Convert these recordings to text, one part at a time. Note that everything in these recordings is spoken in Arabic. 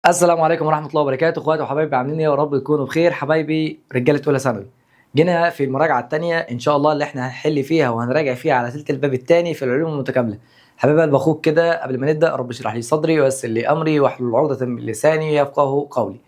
السلام عليكم ورحمة الله وبركاته، اخواتي وحبايبي عاملين ايه؟ يا رب تكونوا بخير. حبايبي رجالة اولى ثانوي، جينا في المراجعة الثانية ان شاء الله اللي احنا هنحل فيها وهنراجع فيها على تلت الباب الثاني في العلوم المتكاملة. حبايبي قلب اخوك كده، قبل ما نبدأ رب اشرح لي صدري ويسر لي امري واحلل عقدة من لساني يفقهوا قولي.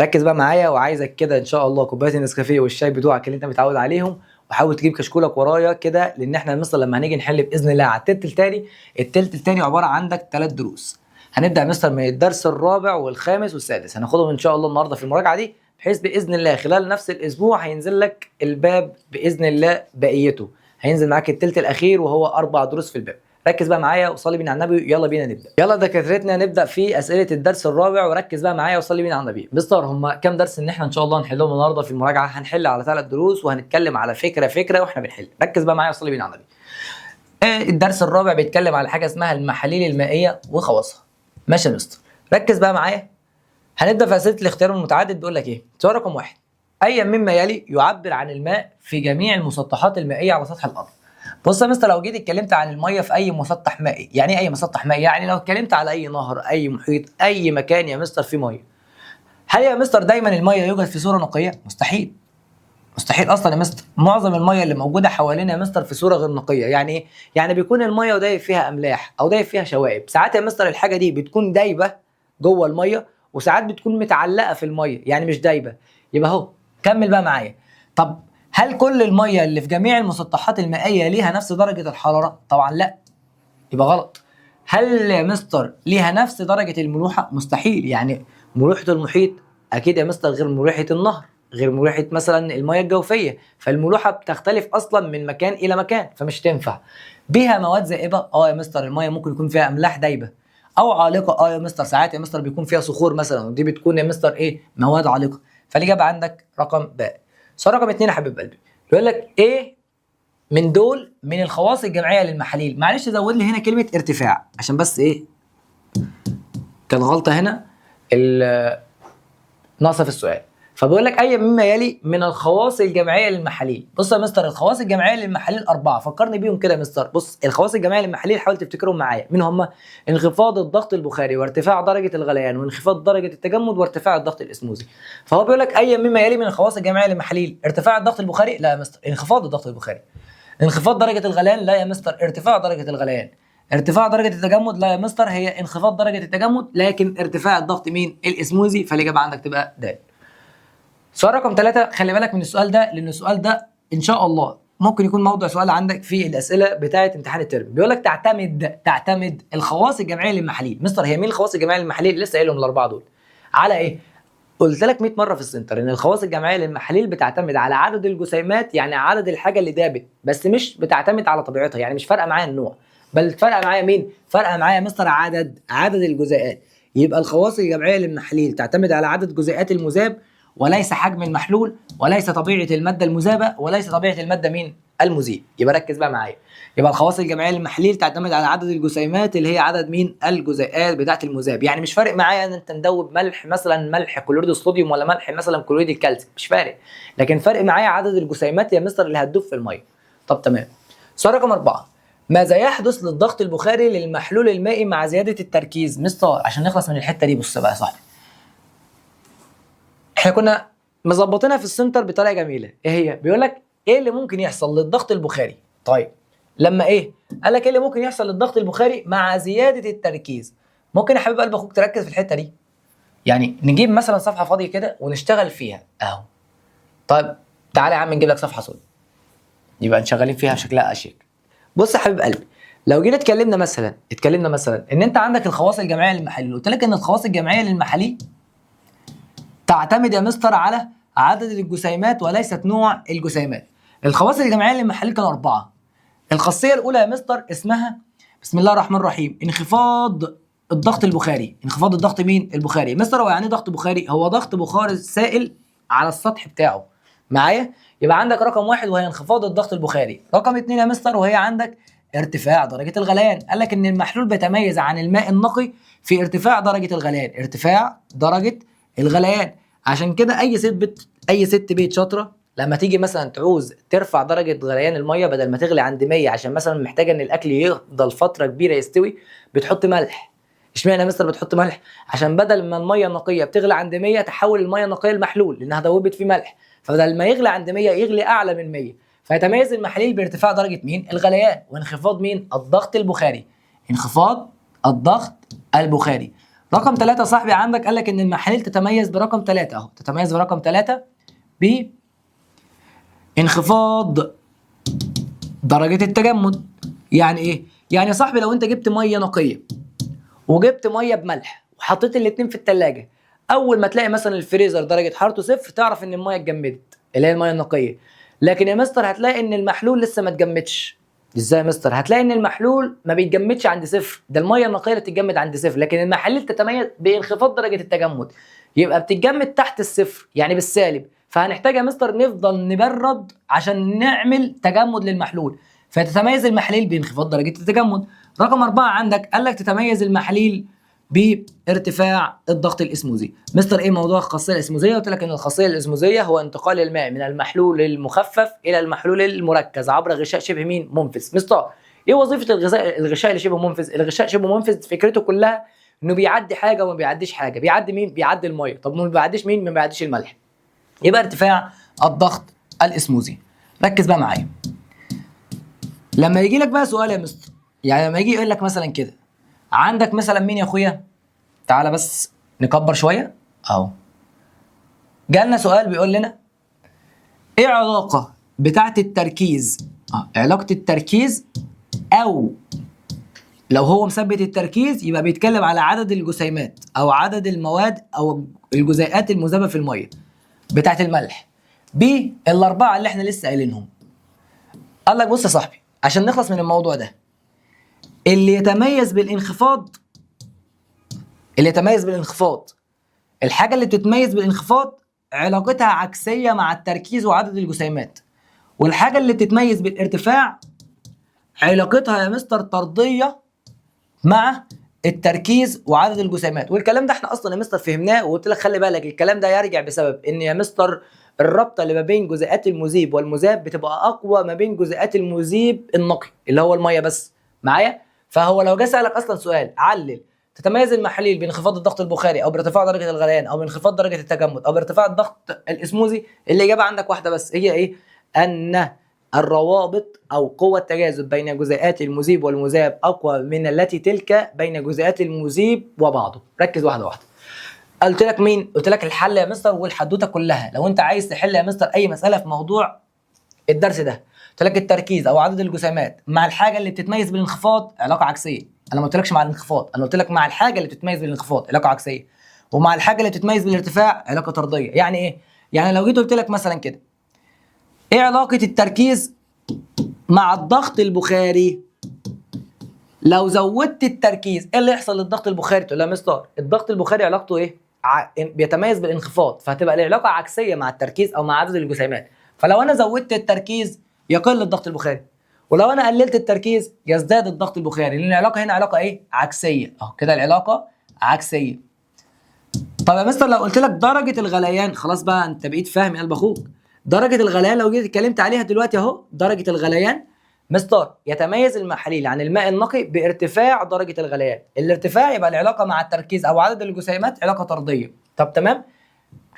ركز بقى معايا، وعايزك كده ان شاء الله كوبايه النسكافيه والشاي بتوعك اللي انت متعود عليهم، وحاول تجيب كشكولك ورايا كده، لان احنا مثلا لما هنيجي نحل باذن الله على التلت الثاني. التلت الثاني عباره عندك 3 دروس. هنبدا مثلا من الدرس الرابع والخامس والسادس، هناخدهم ان شاء الله النهارده في المراجعه دي، بحيث باذن الله خلال نفس الاسبوع هينزل لك الباب باذن الله بقيته. هينزل معاك التلت الاخير وهو 4 دروس في الباب. ركز بقى معايا وصلي بينا على النبي، يلا بينا نبدا. يلا دكاترتنا نبدا في اسئله الدرس الرابع، وركز بقى معايا وصلي بينا على النبي. مستر هم كام درس ان احنا ان شاء الله نحلهم النهارده في المراجعه؟ هنحل على 3 دروس وهنتكلم على فكره واحنا بنحل. ركز بقى معايا وصلي بينا على النبي. الدرس الرابع بيتكلم على حاجه اسمها المحاليل المائيه وخواصها. ماشي يا مستر، ركز بقى معايا. هنبدا في اسئله الاختيار المتعدد. بيقول لك ايه؟ سؤال رقم 1: اي مما يلي يعبر عن الماء في جميع المسطحات المائيه على سطح الارض؟ بص يا مستر، لو جيت اتكلمت عن الميه في اي مسطح مائي، يعني ايه اي مسطح مائي؟ يعني لو اتكلمت على اي نهر، اي محيط، اي مكان يا مستر فيه ميه، هل يا مستر دايما الميه يوجد في صوره نقيه؟ مستحيل. مستحيل اصلا يا مستر. معظم الميه اللي موجوده حوالينا يا مستر في صوره غير نقيه. يعني ايه؟ يعني بيكون الميه ودايب فيها املاح او دايب فيها شوائب. ساعات يا مستر الحاجه دي بتكون دايبه جوه الميه، وساعات بتكون متعلقه في الميه يعني مش دايبه. يبقى اهو، كمل بقى معايا. طب هل كل الميه اللي في جميع المسطحات المائيه ليها نفس درجه الحراره؟ طبعا لا، يبقى غلط. هل يا مستر ليها نفس درجه الملوحه؟ مستحيل. يعني ملوحه المحيط اكيد يا مستر غير ملوحه النهر، غير ملوحه مثلا المياه الجوفيه، فالملوحه بتختلف اصلا من مكان الى مكان، فمش تنفع. بيها مواد زائبه؟ اه يا مستر، المياه ممكن يكون فيها املاح دايبه او عالقه. اه يا مستر، ساعات يا مستر بيكون فيها صخور مثلا، ودي بتكون يا مستر ايه؟ مواد عالقه. فالاجابه عندك رقم ب. سؤال رقم 2 يا حبيب قلبي، بيقول لك ايه من دول من الخواص الجمعيه للمحاليل؟ معلش زود لي هنا كلمه ارتفاع، عشان بس ايه كان غلطه هنا ناقصه في السؤال. فبيقول لك اي مما يلي من الخواص الجمعيه للمحاليل. بص يا مستر، الخواص الجمعيه للمحاليل 4، فكرني بيهم كده يا مستر. بص، الخواص الجمعيه للمحاليل حاول تفتكرهم معايا. مين هم؟ انخفاض الضغط البخاري، وارتفاع درجه الغليان، وانخفاض درجه التجمد، وارتفاع الضغط الاسموزي. فهو بيقول لك اي مما يلي من الخواص الجمعيه للمحاليل: ارتفاع الضغط البخاري؟ لا يا مستر، انخفاض الضغط البخاري. انخفاض درجه الغليان؟ لا يا مستر، ارتفاع درجه الغليان. ارتفاع درجه التجمد؟ لا يا مستر، هي انخفاض درجه التجمد لكن ارتفاع الضغط مين؟ الاسموزي. فالاجابه عندك تبقى د. سؤال رقم 3، خلي بالك من السؤال ده، لان السؤال ده ان شاء الله ممكن يكون موضوع سؤال عندك في الاسئله بتاعه امتحان الترم. بيقول لك تعتمد الخواص الجمعيه للمحاليل. مستر هي مين الخواص الجمعيه للمحاليل؟ لسه قايلهم الاربعه دول. على ايه؟ قلت لك 100 مره في السنتر ان الخواص الجمعيه للمحاليل بتعتمد على عدد الجسيمات، يعني عدد الحاجه اللي دابت، بس مش بتعتمد على طبيعتها. يعني مش فارقه معايا النوع، بل فارقه معايا مين؟ فارقه معايا يا مستر عدد الجزيئات. يبقى الخواص الجمعيه للمحاليل تعتمد على عدد جزيئات المذاب، وليس حجم المحلول، وليس طبيعه الماده المذابه، وليس طبيعه الماده مين؟ المذيب. يبقى ركز بقى معايا. يبقى الخواص الجمعيه للمحاليل تعتمد على عدد الجسيمات اللي هي عدد مين؟ الجزيئات بتاعه المذاب. يعني مش فارق معايا ان انت ندوب ملح مثلا ملح كلوريد الصوديوم ولا ملح مثلا كلوريد الكالسيوم، مش فارق. لكن فارق معايا عدد الجسيمات يا مستر اللي هتدوب في الميه. طب تمام. سؤال رقم 4: ماذا يحدث للضغط البخاري للمحلول المائي مع زياده التركيز؟ مستر عشان نخلص من الحته دي، بص بقى يا صاحبي، احنا كنا مظبطينها في السنتر بطريقه جميله. ايه هي؟ بيقول لك ايه اللي ممكن يحصل للضغط البخاري؟ طيب لما ايه؟ قال لك ايه اللي ممكن يحصل للضغط البخاري مع زياده التركيز. ممكن يا حبيب قلب اخوك تركز في الحته دي؟ يعني نجيب مثلا صفحه فاضيه كده ونشتغل فيها اهو. طيب تعالى يا عم نجيب لك صفحه سوداء يبقى نشغلين فيها شكلها اشيك. بص يا حبيب قلبي، لو جينا اتكلمنا مثلا ان انت عندك الخواص الجمعيه للمحاليل، قلت لك ان الخواص الجمعيه للمحاليل تعتمد يا مستر على عدد الجسيمات وليست نوع الجسيمات. الخواص الجمعيه للمحاليل كانوا 4. الخاصيه الاولى يا مستر اسمها بسم الله الرحمن الرحيم انخفاض الضغط البخاري. انخفاض الضغط مين؟ البخاري. مستر هو يعني ايه ضغط بخاري؟ هو ضغط بخار سائل على السطح بتاعه. معايا؟ يبقى عندك رقم 1 وهي انخفاض الضغط البخاري. رقم 2 يا مستر وهي عندك ارتفاع درجه الغليان. قال لك ان المحلول بيتميز عن الماء النقي في ارتفاع درجه الغليان. ارتفاع درجه الغليان. عشان كده اي ست بيت شاطره لما تيجي مثلا تعوز ترفع درجه غليان الميه، بدل ما تغلي عند 100 عشان مثلا محتاجه ان الاكل يفضل فتره كبيره يستوي، بتحط ملح. اشمعنى يا مستر بتحط ملح؟ عشان بدل ما الميه النقيه بتغلي عند 100 تحول الميه النقيه لمحلول لانها دوبت فيه ملح، فبدل ما يغلي عند 100 يغلي اعلى من 100. فيتميز المحاليل بارتفاع درجه مين؟ الغليان، وانخفاض مين؟ الضغط البخاري. انخفاض الضغط البخاري. رقم 3 صاحبي عندك قال لك ان المحاليل تتميز برقم 3 اهو، تتميز برقم 3 بانخفاض درجه التجمد. يعني ايه؟ يعني يا صاحبي لو انت جبت ميه نقيه وجبت ميه بملح وحطيت الاتنين في التلاجة، اول ما تلاقي مثلا الفريزر درجه حرارته صفر تعرف ان الميه اتجمدت اللي هي الميه النقيه. لكن يا مستر هتلاقي ان المحلول لسه ما اتجمدش. ازاي يا مستر؟ هتلاقي ان المحلول ما بيتجمدش عند صفر، ده الميه النقيه اللي بتتجمد عند صفر، لكن المحاليل تتميز بانخفاض درجه التجمد، يبقى بتتجمد تحت الصفر يعني بالسالب، فهنحتاج يا مستر نفضل نبرد عشان نعمل تجمد للمحلول، فتتميز المحاليل بانخفاض درجه التجمد. رقم 4 عندك قال لك تتميز المحاليل بارتفاع الضغط الاسموزي. مستر ايه موضوع الخاصيه الاسموزيه؟ قلت لك ان الخاصيه الاسموزيه هو انتقال الماء من المحلول المخفف الى المحلول المركز عبر غشاء شبه مين؟ منفذ. مستر ايه وظيفه الغشاء اللي شبه منفذ؟ الغشاء شبه منفذ فكرته كلها انه بيعدي حاجه وما بيعديش حاجه. بيعدي مين؟ بيعدي الميه. طب ما بيعديش مين؟ ما بيعديش الملح. يبقى ارتفاع الضغط الاسموزي. ركز بقى معايا. لما يجي لك بقى سؤال يا مستر، يعني لما يجي يقول لك مثلا كده عندك مثلا مين يا اخويا؟ تعالى بس نكبر شويه اهو. جالنا سؤال بيقول لنا ايه علاقه بتاعه التركيز؟ علاقه التركيز، او لو هو مثبت التركيز يبقى بيتكلم على عدد الجسيمات او عدد المواد او الجزيئات المذابه في الميه بتاعه الملح بالاربعه اللي احنا لسه قايلينهم. قال لك بص يا صاحبي عشان نخلص من الموضوع ده، اللي يتميز بالانخفاض، الحاجه اللي بتتميز بالانخفاض علاقتها عكسيه مع التركيز وعدد الجسيمات، والحاجه اللي بتتميز بالارتفاع علاقتها يا مستر طرديه مع التركيز وعدد الجسيمات. والكلام ده احنا اصلا يا مستر فهمناه، وقلت لك خلي بالك الكلام ده يرجع بسبب ان يا مستر الرابطه اللي ما بين جزيئات المذيب والمذاب بتبقى اقوى ما بين جزيئات المذيب النقي اللي هو الميه بس معايا. فهو لو جه سالك اصلا سؤال علل تتميز المحاليل بانخفاض الضغط البخاري او بارتفاع درجه الغليان او بانخفاض درجه التجمد او بارتفاع الضغط الاسموزي، الاجابه عندك واحده بس، هي ايه؟ ان الروابط او قوه التجاذب بين جزيئات المذيب والمذاب اقوى من التي تلك بين جزيئات المذيب وبعضه. ركز واحده واحده. قلت لك مين؟ قلت لك الحل يا مستر والحدوته كلها لو انت عايز تحل يا مستر اي مساله في موضوع الدرس ده. قلت لك التركيز او عدد الجسيمات مع الحاجه اللي بتتميز بالانخفاض علاقه عكسيه. انا ما قلتلكش مع الانخفاض، انا قلت لك مع الحاجه اللي بتتميز بالانخفاض علاقه عكسيه، ومع الحاجه اللي بتتميز بالارتفاع علاقه طرديه. يعني ايه؟ يعني لو جيت قلت لك مثلا كده ايه علاقه التركيز مع الضغط البخاري؟ لو زودت التركيز ايه اللي يحصل للضغط البخاري؟ تقول لا مستر الضغط البخاري علاقته ايه؟ بيتميز بالانخفاض، فهتبقى العلاقه عكسيه مع التركيز او مع عدد الجسيمات. فلو انا زودت التركيز يقل الضغط البخاري، ولو انا قللت التركيز يزداد الضغط البخاري، لان العلاقه هنا علاقه ايه؟ عكسيه. اهو كده العلاقه عكسيه. طب يا مستر لو قلت لك درجه الغليان، خلاص بقى انت بقيت فاهم يا قلب اخوك. درجه الغليان لو جيت اتكلمت عليها دلوقتي اهو، درجه الغليان مستر يتميز المحاليل عن الماء النقي بارتفاع درجه الغليان. الارتفاع يبقى العلاقه مع التركيز او عدد الجسيمات علاقه طرديه. طب تمام؟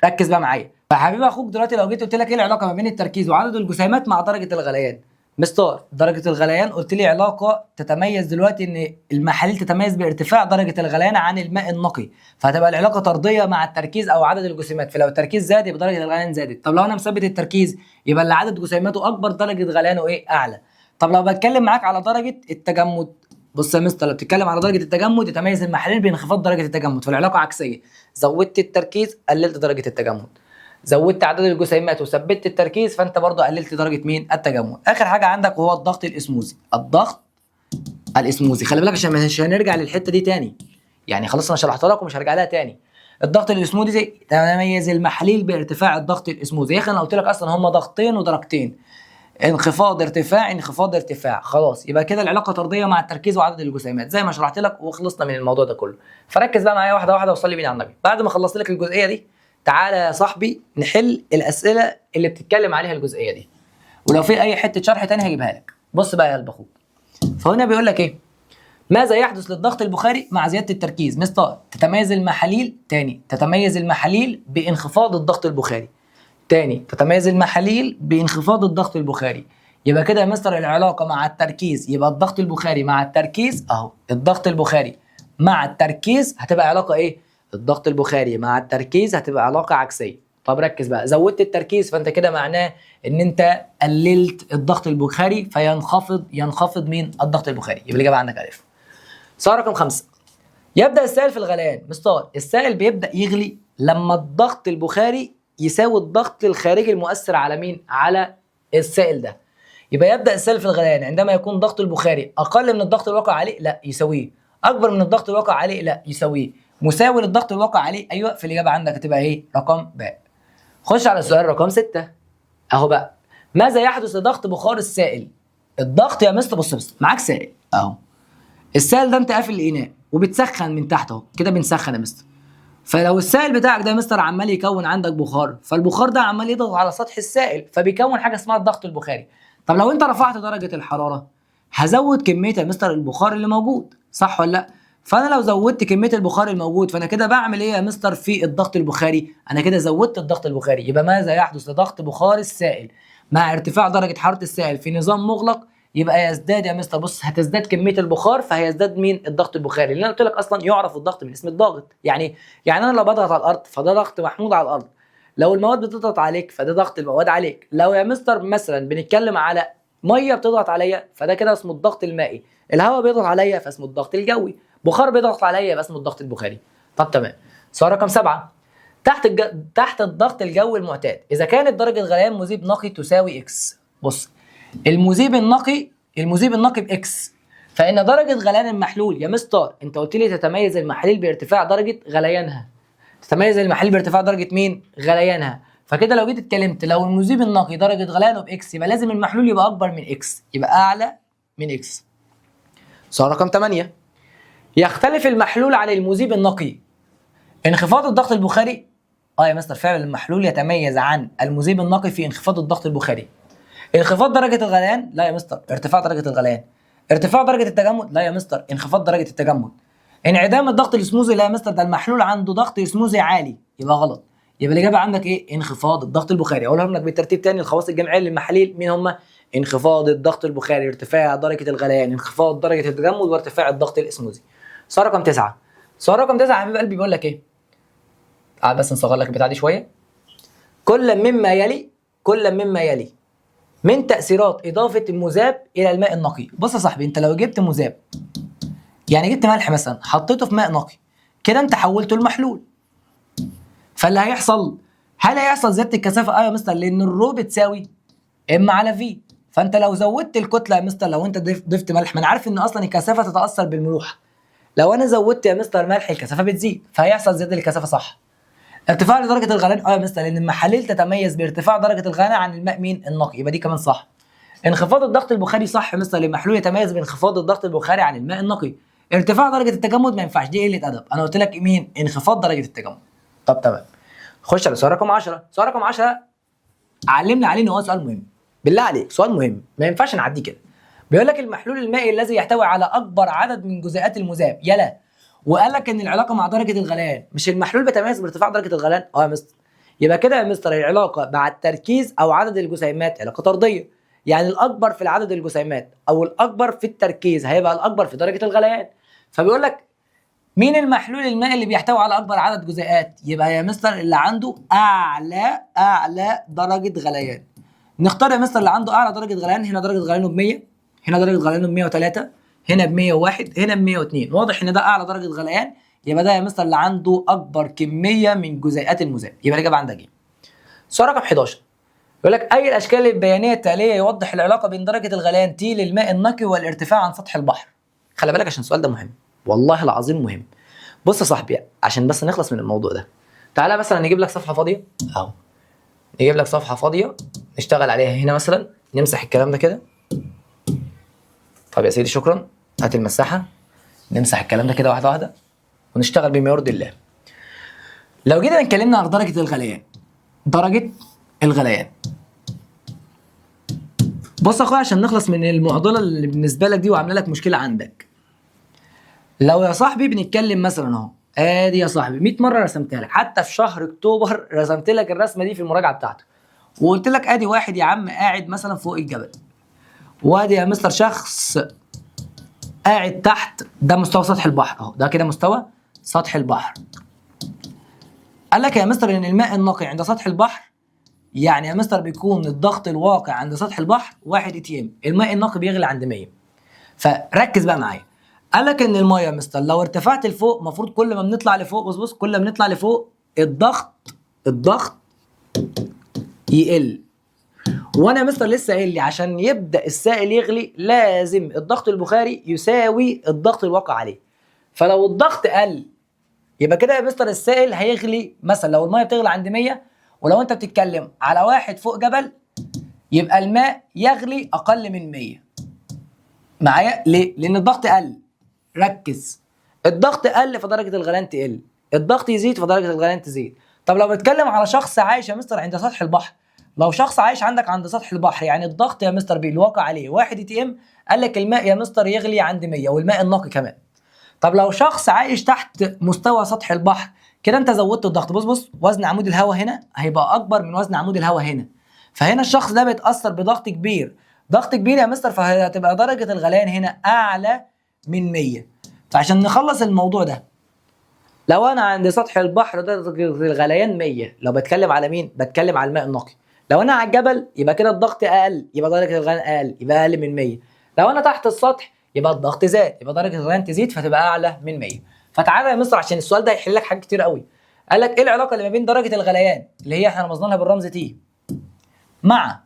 ركز بقى معايا. فحبيب اخوك دلوقتي لو جيت قلت لك ايه العلاقه ما بين التركيز وعدد الجسيمات مع درجه الغليان؟ مستر درجه الغليان قلت لي علاقه تتميز دلوقتي ان المحاليل تتميز بارتفاع درجه الغليان عن الماء النقي، فهتبقى العلاقه طرديه مع التركيز او عدد الجسيمات، فلو التركيز زاد يبقى درجه الغليان زادت. طب لو انا مثبت التركيز يبقى اللي عدد جسيماته اكبر درجه غليانه ايه؟ اعلى. طب لو بتكلم معاك على درجه التجمد، بص يا مستر لو بتتكلم على درجه التجمد يتميز المحاليل بانخفاض درجه التجمد، فالعلاقه عكسيه. زودت التركيز قللت درجه التجمد، زودت عدد الجسيمات وثبتت التركيز فانت برضه قللت درجه مين؟ التجمد. اخر حاجه عندك وهو الضغط الاسموزي. الضغط الاسموزي خلي بالك عشان مش هنرجع للحته دي تاني، يعني خلاص انا شرحتها لك ومش هرجع لها تاني. الضغط الاسموزي تميز المحاليل بارتفاع الضغط الاسموزي. يا اخي انا قلت لك اصلا هم ضغطين ودرجتين، انخفاض ارتفاع انخفاض ارتفاع، خلاص يبقى كده العلاقه طرديه مع التركيز وعدد الجسيمات زي ما شرحت لك وخلصنا من الموضوع ده كله. فركز بقى معايا واحده واحده وصلي بينا على النبي. بعد ما خلصت لك الجزئيه دي تعالى يا صاحبي نحل الاسئله اللي بتتكلم عليها الجزئيه دي، ولو في اي حته شرح تاني هجيبها لك. بص بقى يا قلب اخوك، فهنا بيقول لك ايه؟ ماذا يحدث للضغط البخاري مع زياده التركيز؟ مستر تتميز المحاليل تاني، تتميز المحاليل بانخفاض الضغط البخاري. تاني تتميز المحاليل بانخفاض الضغط البخاري. يبقى كده يا مستر العلاقه مع التركيز، يبقى الضغط البخاري مع التركيز اهو، الضغط البخاري مع التركيز هتبقى علاقه ايه؟ الضغط البخاري مع التركيز هتبقى علاقه عكسيه. طب ركز بقى، زودت التركيز فانت كده معناه ان انت قللت الضغط البخاري ينخفض مين؟ الضغط البخاري. يبقى الاجابه عندك الف. سؤال رقم 5. يبدا السائل في الغليان. مستر السائل بيبدا يغلي لما الضغط البخاري يساوي الضغط الخارجي المؤثر على مين؟ على السائل ده. يبقى يبدا السائل في الغليان عندما يكون ضغط البخاري اقل من الضغط الواقع عليه، لا يساويه. اكبر من الضغط الواقع عليه، لا يساويه. مساوي للضغط الواقع عليه، ايوه. في الاجابه عندك هتبقى ايه؟ رقم باء. خش على السؤال رقم 6 اهو بقى. ماذا يحدث لضغط بخار السائل؟ الضغط يا مستر بص معاك سائل اهو. السائل ده انت قافل الاناء وبتسخن من تحت اهو، كده بنسخن يا مستر. فلو السائل بتاعك ده يا مستر عمال يكون عندك بخار، فالبخار ده عمال يضغط على سطح السائل فبيكون حاجه اسمها الضغط البخاري. طب لو انت رفعت درجه الحراره هزود كميه يا مستر البخار اللي موجود، صح ولا لا؟ فانا لو زودت كميه البخار الموجود فانا كده بعمل ايه يا مستر في الضغط البخاري؟ انا كده زودت الضغط البخاري. يبقى ماذا يحدث لضغط بخار السائل مع ارتفاع درجه حراره السائل في نظام مغلق؟ يبقى يزداد يا مستر، بص هتزداد كميه البخار فهيزداد مين؟ الضغط البخاري. اللي انا قلت لك اصلا يعرف الضغط من اسم الضاغط. يعني انا لو بضغط على الارض فده ضغط محمود على الارض، لو المواد بتضغط عليك فده ضغط المواد عليك. لو يا مستر مثلا بنتكلم على ميه بتضغط عليا فده كده اسمه الضغط المائي، الهواء بيضغط عليا فاسمه الضغط الجوي، بخار بيضغط عليا يبقى اسمه الضغط البخاري. طب تمام. سؤال رقم 7. تحت الضغط الجوي المعتاد اذا كانت درجه غليان مذيب نقي تساوي اكس. بص المذيب النقي باكس، فان درجه غليان المحلول يا مستر انت قلت لي تتميز المحاليل بارتفاع درجه غليانها. تتميز المحاليل بارتفاع درجه مين؟ غليانها. فكده لو جيت اتكلمت لو المذيب النقي درجه غليانه باكس يبقى لازم المحلول يبقى اكبر من اكس، يبقى اعلى من اكس. سؤال رقم 8. يختلف المحلول عن المذيب النقي. انخفاض الضغط البخاري. يا مستر فعلا المحلول يتميز عن المذيب النقي في انخفاض الضغط البخاري. انخفاض درجة الغليان، لا يا مستر ارتفاع درجة الغليان. ارتفاع درجة التجمد، لا يا مستر انخفاض درجة التجمد. انعدام الضغط الاسموزي، لا يا مستر ده المحلول عنده ضغط اسموزي عالي، يبقى غلط. يبقى الإجابة عندك إيه؟ انخفاض الضغط البخاري. أقولهم لك بالترتيب تاني. الخواص الجمعية للمحاليل مين هم؟ انخفاض الضغط البخاري، ارتفاع درجة الغليان، انخفاض درجة التجمد، وارتفاع الضغط الاسموزي. سؤال رقم 9. سؤال رقم 9 يا حبيب قلبي بيقول لك إيه؟ تعال بس نصغر لك البتاع دي شوية. كل مما يلي من تأثيرات إضافة المذاب إلى الماء النقي. بص يا صاحبي أنت لو جبت مذاب يعني جبت ملح مثلا حطيته في ماء نقي كده أنت حولته لمحلول. فاللي هيحصل هل هيحصل زيادة الكثافة؟ يا مستر لأن الرو بتساوي ام على في. فأنت لو زودت الكتلة يا مستر لو أنت ضفت ملح، ما أنا عارف إن أصلا الكثافة تتأثر بالملوحة. لو أنا زودت يا مستر ملح الكثافة بتزيد فهيحصل زيادة الكثافة، صح؟ ارتفاع لدرجه الغليان يا مستر لان المحاليل تتميز بارتفاع درجه الغليان عن الماء مين؟ النقي، يبقى دي كمان صح. انخفاض الضغط البخاري صح يا مستر لان المحلول يتميز بانخفاض الضغط البخاري عن الماء النقي. ارتفاع درجه التجمد ما ينفعش، دي قله ادب. انا قلت لك مين؟ انخفاض درجه التجمد. طب تمام. خش على سؤال رقم 10. سؤال رقم 10 علمنا عليه ان هو سؤال مهم. بالله عليك سؤال مهم ما ينفعش نعديه كده. بيقول لك المحلول المائي الذي يحتوي على اكبر عدد من جزيئات المذاب يلا، وقال لك ان العلاقه مع درجه الغليان، مش المحلول بيتميز بارتفاع درجه الغليان؟ يا مستر يبقى كده يا مستر العلاقه مع التركيز او عدد الجسيمات علاقه طرديه. يعني الاكبر في عدد الجسيمات او الاكبر في التركيز هيبقى الاكبر في درجه الغليان. فبيقول لك مين المحلول المائي اللي بيحتوي على اكبر عدد جزيئات؟ يبقى يا مستر اللي عنده اعلى درجه غليان. نختار يا مستر اللي عنده اعلى درجه غليان. هنا درجه غليانه ب 100، هنا درجه غليانه ب 103، هنا ب 101، هنا ب 102. واضح ان ده اعلى درجه غليان، يبقى ده يا مستر اللي عنده اكبر كميه من جزيئات المذاب. يبقى الاجابه عندك ايه؟ سؤال رقم 11 يقول لك اي الاشكال البيانيه التاليه يوضح العلاقه بين درجه الغليان تي للماء النقي والارتفاع عن سطح البحر. خلي بالك عشان السؤال ده مهم، والله العظيم مهم. بص يا صاحبي عشان بس نخلص من الموضوع ده، تعالى مثلا نجيب لك صفحه فاضيه اهو، نجيب لك صفحه فاضيه نشتغل عليها هنا مثلا، نمسح الكلام ده كده. طب يا سيدي شكرا، هات المساحه نمسح الكلام ده كده واحده واحده ونشتغل بما يرضي الله. لو جينا اتكلمنا عن درجه الغليان، درجه الغليان بص يا اخويا عشان نخلص من المعضله اللي بالنسبه لك دي وعامله لك مشكله عندك. لو يا صاحبي بنتكلم مثلا اهو، ادي يا صاحبي 100 مره رسمتها لك، حتى في شهر اكتوبر رسمت لك الرسمه دي في المراجعه بتاعته، وقلت لك ادي واحد يا عم قاعد مثلا فوق الجبل، وادي يا مستر شخص قاعد تحت، ده مستوى سطح البحر اهو، ده كده مستوى سطح البحر. قال لك يا مستر ان الماء النقي عند سطح البحر، يعني يا مستر بيكون الضغط الواقع عند سطح البحر 1 اتيام، الماء النقي بيغلي عند 100. فركز بقى معايا، قال لك ان المايه يا مستر لو ارتفعت لفوق، المفروض كل ما بنطلع لفوق، بص كل ما بنطلع لفوق الضغط يقل. وانا يا مستر لسه قايل لي عشان يبدا السائل يغلي لازم الضغط البخاري يساوي الضغط الواقع عليه. فلو الضغط قل يبقى كده يا مستر السائل هيغلي، مثلا لو المايه بتغلي عند 100، ولو انت بتتكلم على واحد فوق جبل يبقى الماء يغلي اقل من 100. معايا ليه؟ لان الضغط قل. ركز، الضغط قل فدرجه الغليان تقل، الضغط يزيد فدرجه الغليان تزيد. طب لو بتكلم على شخص عايش يا مستر عند سطح البحر، لو شخص عايش عندك عند سطح البحر يعني الضغط يا مستر بالواقع عليه 1 تي ام، قال لك الماء يا مستر يغلي عند 100 والماء النقي كمان. طب لو شخص عايش تحت مستوى سطح البحر، كده انت زودت الضغط. بص وزن عمود الهواء هنا هيبقى اكبر من وزن عمود الهواء هنا، فهنا الشخص ده بيتاثر بضغط كبير، ضغط كبير يا مستر، فهتبقى درجه الغليان هنا اعلى من 100. فعشان نخلص الموضوع ده، لو انا عند سطح البحر درجه الغليان 100، لو بتكلم على مين؟ بتكلم على الماء النقي. لو انا على الجبل يبقى كده الضغط اقل، يبقى درجه الغليان اقل، يبقى اقل من 100. لو انا تحت السطح يبقى الضغط زاد، يبقى درجه الغليان تزيد فتبقى اعلى من 100. فتعالى يا مستر عشان السؤال ده هيحل لك حاجات كتير قوي. قال لك ايه العلاقه اللي ما بين درجه الغليان اللي هي احنا رمزنا لها بالرمز تي مع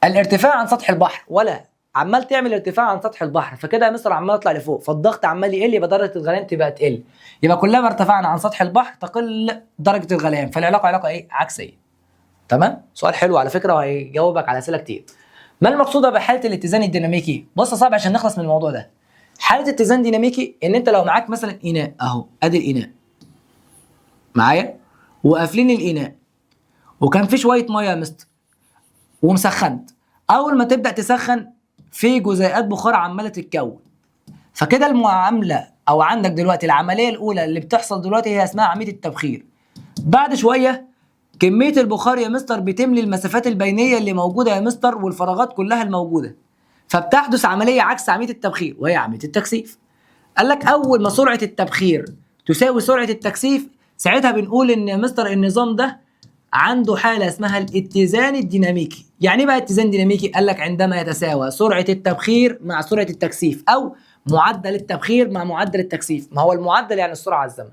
الارتفاع عن سطح البحر؟ ولا عمال تعمل ارتفاع عن سطح البحر، فكده يا مستر عمال اطلع لفوق، فالضغط عمال يقل، يبقى درجه الغليان تبقى تقل، يبقى كلما ارتفعنا عن سطح البحر تقل درجه الغليان، فالعلاقه علاقه ايه؟ عكسيه. تمام؟ سؤال حلو على فكره وهيجاوبك على اسئله كتير. ما المقصود بحاله الاتزان الديناميكي؟ بص يا صاحبي عشان نخلص من الموضوع ده، حاله اتزان ديناميكي ان انت لو معاك مثلا اناء اهو، ادي الاناء معايا وقافلين الاناء، وكان في شويه ميه يا مستر ومسخنت، اول ما تبدا تسخن في جزيئات بخار عماله تتكون، فكده المعامله او عندك دلوقتي العمليه الاولى اللي بتحصل دلوقتي هي اسمها عمليه التبخير. بعد شويه كميه البخار يا مستر بتملي المسافات البينيه اللي موجوده يا مستر والفراغات كلها الموجوده، فبتحدث عمليه عكس عمليه التبخير وهي عمليه التكثيف. قال لك اول ما سرعه التبخير تساوي سرعه التكثيف، ساعتها بنقول ان يا مستر النظام ده عنده حاله اسمها الاتزان الديناميكي. يعني ايه بقى اتزان ديناميكي؟ قال لك عندما يتساوى سرعه التبخير مع سرعه التكثيف، او معدل التبخير مع معدل التكثيف. ما هو المعدل يعني السرعه على الزمن.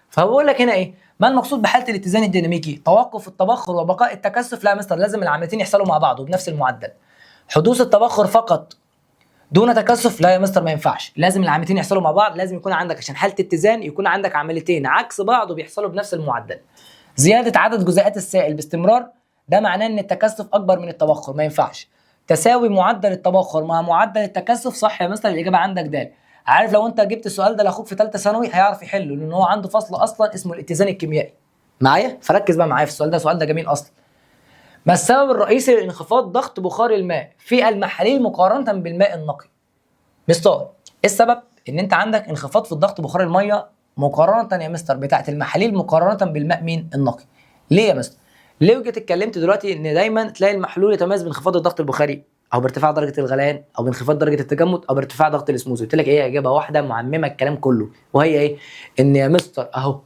فبقول لك هنا ايه؟ ما المقصود بحاله الاتزان الديناميكي؟ توقف التبخر وبقاء التكثف؟ لا يا مستر، لازم العمليتين يحصلوا مع بعض وبنفس المعدل. حدوث التبخر فقط دون تكثف؟ لا يا مستر ما ينفعش، لازم العمليتين يحصلوا مع بعض، لازم يكون عندك عشان حاله اتزان يكون عندك عمليتين عكس بعض وبيحصلوا بنفس المعدل. زياده عدد جزيئات السائل باستمرار، ده معناه ان التكثف اكبر من التبخر، ما ينفعش. تساوي معدل التبخر مع معدل التكثف، صح يا مستر، الاجابه عندك د. عارف لو انت جبت السؤال ده لاخوك في ثالثه ثانوي هيعرف يحله، لان هو عنده فصل اصلا اسمه الاتزان الكيميائي. معايا؟ فركز بقى معايا في السؤال ده، السؤال ده جميل اصلا. ما السبب الرئيسي لانخفاض ضغط بخار الماء في المحاليل مقارنه بالماء النقي؟ مستر ايه السبب ان انت عندك انخفاض في الضغط بخار الميه مقارنه يا مستر بتاعت المحاليل مقارنه بالماء مين؟ النقي. ليه يا مستر؟ ليه جيت اتكلمت دلوقتي ان دايما تلاقي المحلول يتميز بانخفاض الضغط البخاري او بارتفاع درجه الغليان او بانخفاض درجه التجمد او بارتفاع ضغط الاسموزي؟ قلت لك ايه؟ اجابه واحده معممه الكلام كله، وهي ايه؟ ان يا مستر اهو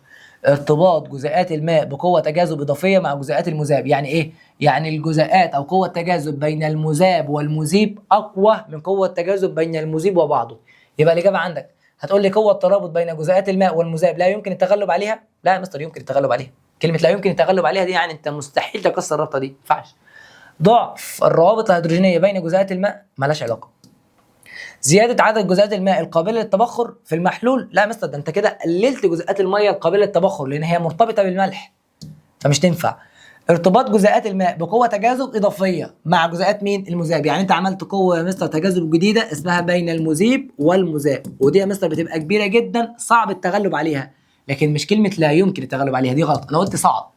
ارتباط جزيئات الماء بقوه تجاذب اضافيه مع جزيئات المذاب. يعني ايه؟ يعني الجزيئات او قوه التجاذب بين المذاب والمذيب اقوى من قوه التجاذب بين المذيب وبعضه. يبقى الاجابه عندك هتقول لي قوه الترابط بين جزيئات الماء والمذاب لا يمكن التغلب عليها؟ لا يا مستر يمكن التغلب عليها. كلمه لا يمكن التغلب عليها دي يعني انت مستحيل تكسر الرابطه دي، ما ينفعش. ضعف الروابط الهيدروجينيه بين جزيئات الماء مالهاش علاقه. زياده عدد جزيئات الماء القابله للتبخر في المحلول، لا يا مستر ده انت كده قللت جزيئات الميه القابله للتبخر لان هي مرتبطه بالملح فمش تنفع. ارتباط جزيئات الماء بقوه تجاذب اضافيه مع جزيئات مين؟ المذاب. يعني انت عملت قوه يا مستر تجاذب جديده اسمها بين المذيب والمذاب، ودي يا مستر بتبقى كبيره جدا صعب التغلب عليها، لكن مش كلمه لا يمكن التغلب عليها، دي غلط، انا قلت صعب.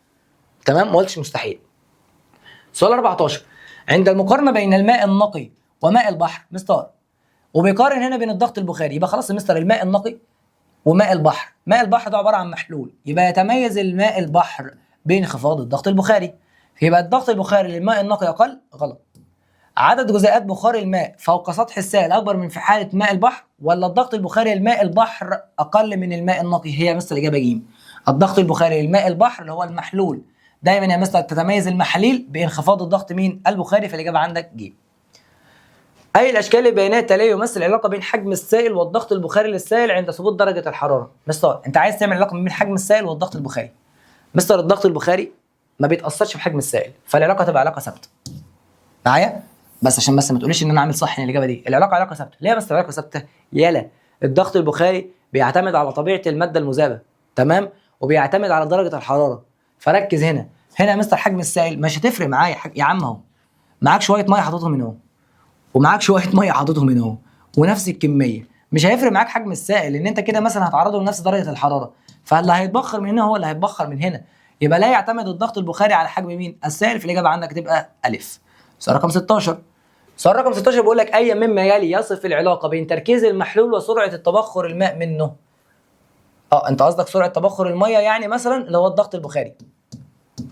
تمام؟ ما قلتش مستحيل. سؤال 14، عند المقارنه بين الماء النقي وماء البحر مستر وبيقارن هنا بين الضغط البخاري. يبقى خلاص يا مستر الماء النقي وماء البحر، ماء البحر ده عباره عن محلول، يبقى يتميز الماء البحر بانخفاض الضغط البخاري. يبقى الضغط البخاري للماء النقي اقل. غلط. عدد جزيئات بخار الماء فوق سطح السائل اكبر من في حاله ماء البحر، ولا الضغط البخاري لماء البحر اقل من الماء النقي؟ هي يا مستر الاجابه ج. الضغط البخاري للماء البحر اللي هو المحلول. دايما يا مستر تتميز المحاليل بانخفاض الضغط مين؟ البخاري، فالاجابه عندك ج. اي الاشكال البيانيه التاليه يمثل العلاقه بين حجم السائل والضغط البخاري للسائل عند ثبوت درجه الحراره؟ مستر انت عايز تعمل علاقه بين حجم السائل والضغط البخاري. مستر الضغط البخاري ما بيتاثرش بحجم السائل، فالعلاقه تبقى علاقه ثابته. معايا؟ بس عشان بس ما تقوليش ان انا عامل صح الاجابه دي، العلاقه علاقه ثابته. ليه بس العلاقه ثابته؟ يالا الضغط البخاري بيعتمد على طبيعه الماده المذابه، تمام؟ وبيعتمد على درجه الحراره. فركز هنا يا مستر حجم السائل مش هتفرق معايا يا عم اهو. معاك شويه ميه حاططهم هنا اهو، ومعاك شويه ميه حاططهم هنا اهو، ونفس الكميه. مش هيفرق معاك حجم السائل لان انت كده مثلا هتعرضه لنفس درجه الحراره، فاللي هيتبخر من هنا هو اللي هيتبخر من هنا. يبقى لا يعتمد الضغط البخاري على حجم مين؟ السائل. في الاجابه عندك تبقى الف. سؤال رقم 16. سؤال رقم 16 بيقول لك اي مما يلي يصف العلاقه بين تركيز المحلول وسرعه التبخر الماء منه؟ انت قصدك سرعه تبخر الميه يعني مثلا اللي هو الضغط البخاري.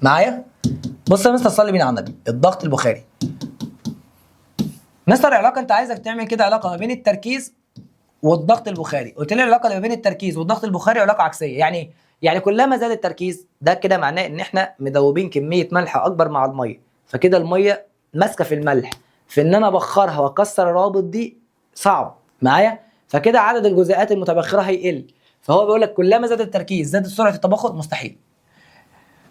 معايا؟ بص يا مستر صلي بينا على النبي. الضغط البخاري مستر علاقه انت عايزك تعمل كده علاقه ما بين التركيز والضغط البخاري. قلت لي العلاقه اللي ما بين التركيز والضغط البخاري علاقه عكسيه. يعني كلما زاد التركيز ده كده معناه ان احنا مدوبين كميه ملح اكبر مع الميه، فكده الميه ماسكه في الملح، في ان انا ابخرها واكسر الروابط دي صعب. معايا؟ فكده عدد الجزيئات المتبخره هيقل. فهو بيقول لك كلما زاد التركيز زادت سرعه التبخر؟ مستحيل.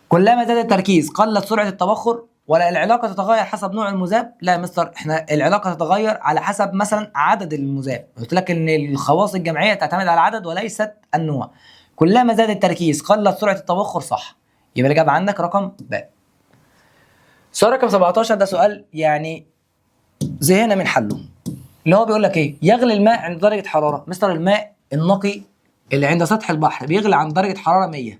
كلما زاد التركيز قلت سرعه التبخر؟ ولا العلاقه تتغير حسب نوع المذاب؟ لا يا مستر احنا العلاقه تتغير على حسب مثلا عدد المذاب. قلت لك ان الخواص الجمعيه تعتمد على العدد وليست النوع. كلما زاد التركيز قلت سرعه التبخر، صح. يبقى الاجابه عندك رقم ب. سؤال رقم 17 ده سؤال يعني زهقنا من حله. اللي هو بيقول لك ايه؟ يغلي الماء عند درجه حراره. مستر الماء النقي اللي عند سطح البحر بيغلي عند درجه حراره 100،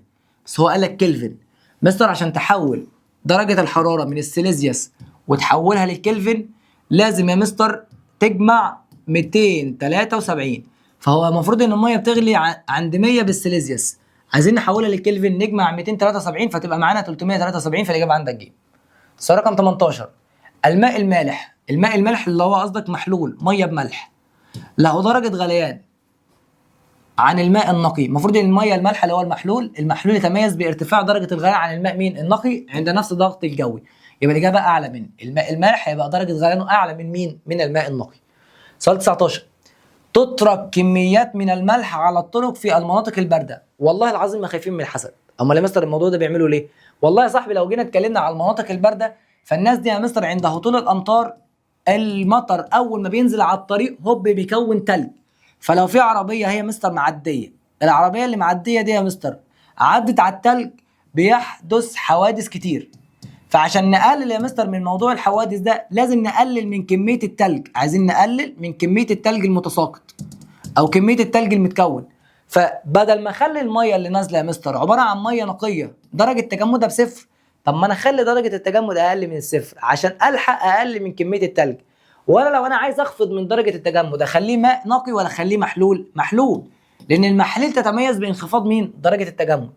بس هو قال لك كلفن. مستر عشان تحول درجه الحراره من السيليزيوس وتحولها للكلفن لازم يا مستر تجمع 273. فهو المفروض ان الميه بتغلي عند 100 بالسيليزيوس، عايزين نحولها للكلفن نجمع 273 فتبقى معانا 373. فالاجابه عندك ج. السؤال رقم 18. الماء المالح، الماء المالح اللي هو قصدك محلول ميه بملح، له درجه غليان عن الماء النقي. المفروض ان الميه المالحه اللي هو المحلول يتميز بارتفاع درجه الغلاء عن الماء مين؟ النقي عند نفس الضغط الجوي. يبقى الاجابه اعلى من الماء المالح، هيبقى درجه غليانه اعلى من مين؟ من الماء النقي. سؤال 19. تترك كميات من الملح على الطرق في المناطق البارده. والله العظيم ما خايفين من الحسد. امال يا مستر الموضوع ده بيعملوا ليه؟ والله يا صاحبي لو جينا اتكلمنا على المناطق البارده فالناس دي يا مستر عند هطول الامطار المطر اول ما بينزل على الطريق هوب بيكون تلج. فلو في عربيه هي مستر معديه، العربيه اللي معديه دي يا مستر عدت على التلج بيحدث حوادث كتير. فعشان نقلل يا مستر من موضوع الحوادث ده لازم نقلل من كميه التلج. عايزين نقلل من كميه التلج المتساقط او كميه التلج المتكون. فبدل ما اخلي الميه اللي نازله يا مستر عباره عن ميه نقيه درجه تجمدها بصفر، طب ما انا اخلي درجه التجمد اقل من الصفر عشان الحق اقل من كميه التلج. ولا لو انا عايز اخفض من درجه التجمد اخليه ماء نقي ولا اخليه محلول؟ لان المحاليل تتميز بانخفاض مين؟ درجه التجمد.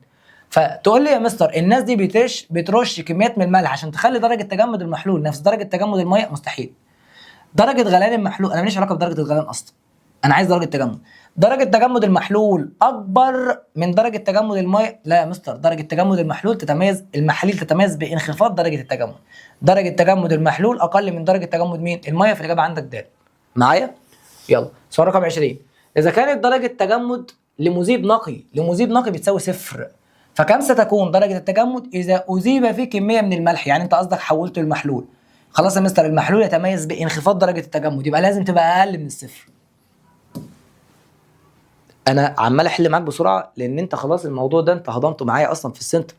فتقول لي يا مستر الناس دي بترش كميات من الملح عشان تخلي درجه تجمد المحلول نفس درجه تجمد الميه؟ مستحيل. درجه غليان المحلول انا ماليش علاقه بدرجه الغليان اصلا، انا عايز درجه تجمد. درجه تجمد المحلول اكبر من درجه تجمد الميه؟ لا يا مستر درجه تجمد المحلول المحاليل تتميز بانخفاض درجه التجمد. درجه تجمد المحلول اقل من درجه تجمد مين؟ الميه. في الاجابه عندك د. معايا؟ يلا سؤال رقم 20. اذا كانت درجه تجمد لمذيب نقي بتساوي صفر، فكم ستكون درجه التجمد اذا اذيب فيه كميه من الملح؟ يعني انت قصدك حولته المحلول. خلاص يا مستر المحلول يتميز بانخفاض درجه التجمد، يبقى لازم تبقى اقل من الصفر. انا عمال احل معاك بسرعه لان انت خلاص الموضوع ده انت هضمته معايا اصلا في السنتر،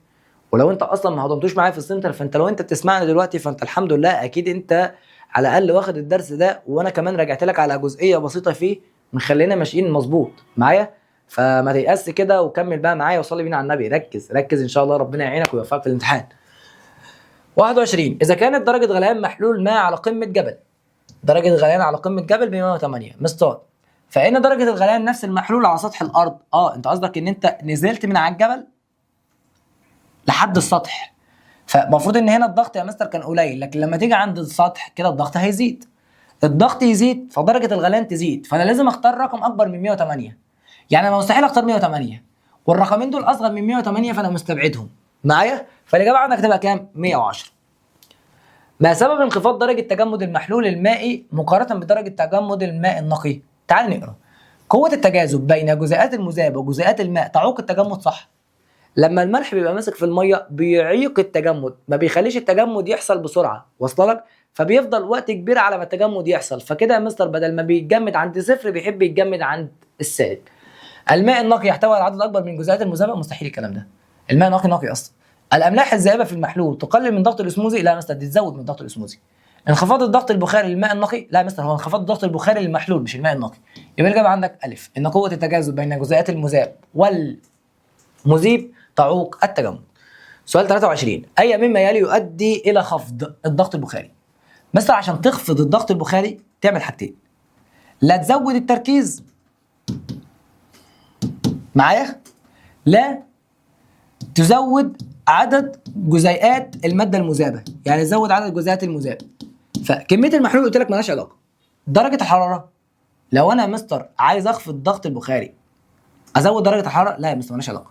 ولو انت اصلا ما هضمتوش معايا في السنتر فانت لو انت بتسمعني دلوقتي فانت الحمد لله اكيد انت على الاقل واخد الدرس ده، وانا كمان رجعت لك على جزئيه بسيطه فيه مخلينا ماشيين مظبوط معايا. فما تيأس كده وكمل بقى معايا وصلي بينا على النبي. ركز ان شاء الله ربنا يعينك ويوفقك في الامتحان. 21. اذا كانت درجه غليان محلول ماء على قمه جبل درجه الغليان على قمه جبل ب 108 مستر. فان درجه الغليان نفس المحلول على سطح الارض. انت قصدك ان انت نزلت من على الجبل لحد السطح، فالمفروض ان هنا الضغط يا مستر كان قليل، لكن لما تيجي عند السطح كده الضغط هيزيد. الضغط يزيد فدرجه الغليان تزيد، فانا لازم اختار رقم اكبر من 108. يعني انا مستحيل اختار 108 والرقمين دول اصغر من 108، فانا مستبعدهم معايا. فالاجابه عندك هتبقى كام؟ 110. ما سبب انخفاض درجه تجمد المحلول المائي مقارنه بدرجه تجمد الماء النقي؟ تعال نقرا. قوه التجاذب بين جزيئات المذاب وجزيئات الماء تعوق التجمد، صح؟ لما الملح بيبقى ماسك في الميه بيعيق التجمد، ما بيخليش التجمد يحصل بسرعه، واصله لك؟ فبيفضل وقت كبير على ما التجمد يحصل، فكده يا مستر بدل ما بيتجمد عند صفر بيحب يتجمد عند السالب. الماء النقي يحتوي على عدد اكبر من جزيئات المذابه، مستحيل الكلام ده. الماء نقي اصلا. الاملاح الذائبه في المحلول تقلل من ضغط الاسموزي؟ لا يا مستر، دي تزود من ضغط الاسموزي. انخفاض الضغط البخاري للماء النقي؟ لا يا مستر، هو انخفاض الضغط البخاري للمحلول مش الماء النقي. يبقى الاجابه عندك الف، ان قوه التجاذب بين جزيئات المذاب والمذيب تعوق التجمد. سؤال 23، اي مما يلي يؤدي الى خفض الضغط البخاري؟ مستر عشان تخفض الضغط البخاري تعمل حاجتين، لا تزود التركيز معايا، لا تزود عدد جزيئات الماده المذابه، يعني تزود عدد جزيئات المذاب. فكميه المحلول قلت لك مالهاش علاقه. درجه الحراره، لو انا يا مستر عايز اخفض الضغط البخاري ازود درجه الحراره؟ لا يا مستر مالهاش علاقه.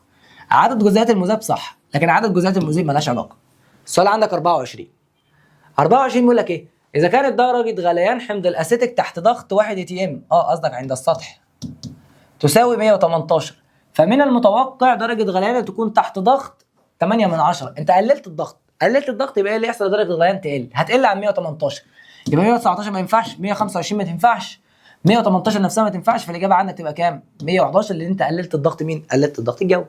عدد جزيئات المذاب صح، لكن عدد جزيئات المذيب مالهاش علاقه. السؤال عندك 24. 24 بيقول لك ايه؟ اذا كانت درجه غليان حمض الاسيتيك تحت ضغط 1 اي ام، قصدك عند السطح، تساوي 118، فمن المتوقع درجه غليان تكون تحت ضغط 8 من 10. انت قللت الضغط يبقى ايه اللي يحصل؟ درجه الغليان هتقل عن 118. يبقى 119 ما ينفعش، 125 ما تنفعش، 118 نفسها ما تنفعش، فالاجابه عندك تبقى كام؟ 111، اللي انت قللت الضغط. مين؟ قللت الضغط الجوي.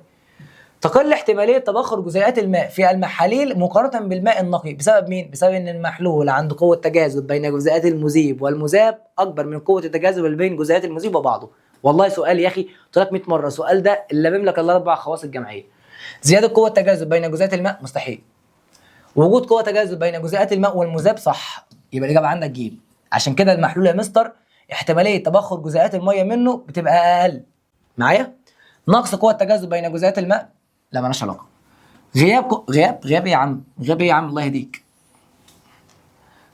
تقل احتماليه تبخر جزيئات الماء في المحاليل مقارنه بالماء النقي بسبب مين؟ بسبب ان المحلول عنده قوه تجاذب بين جزيئات المذيب والمذاب اكبر من قوه التجاذب اللي بين جزيئات المذيب وبعضه. والله سؤال يا اخي قلت لك 100 مره، السؤال ده اللي لامم لك الاربع خواص الجمعيه. زياده قوه تجاذب بين جزيئات الماء مستحيل. وجود قوه تجاذب بين جزيئات الماء والمذاب صح، يبقى الاجابه عندك ج. عشان كده المحلول يا مستر احتماليه تبخر جزيئات الميه منه بتبقى اقل معايا. نقص قوه التجاذب بين جزيئات الماء لا مالهاش علاقه. غياب ايه يا عم؟ غياب ايه يا عم؟ الله يهديك.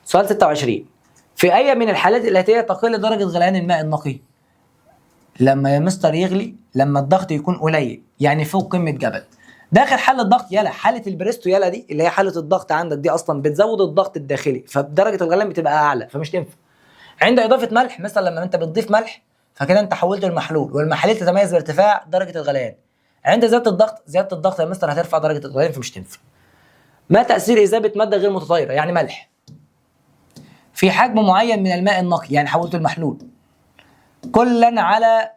سؤال 26، في اي من الحالات الاتيه تقل درجه غليان الماء النقي؟ لما يا مستر يغلي، لما الضغط يكون قليل، يعني فوق قمه جبل. داخل حاله الضغط يلا، حاله البريستو يلا دي اللي هي حاله الضغط عندك دي اصلا بتزود الضغط الداخلي، فدرجه الغليان بتبقى اعلى، فمش تنفع. عند اضافه ملح مثلا، لما انت بتضيف ملح فكده انت حولت المحلول، والمحاليل تتميز بارتفاع درجه الغليان. عند زياده الضغط يا مستر هترفع درجه الغليان، فمش تنفع. ما تاثير اذابه ماده غير متطايره يعني ملح في حجم معين من الماء النقي، يعني حولت المحلول كلا على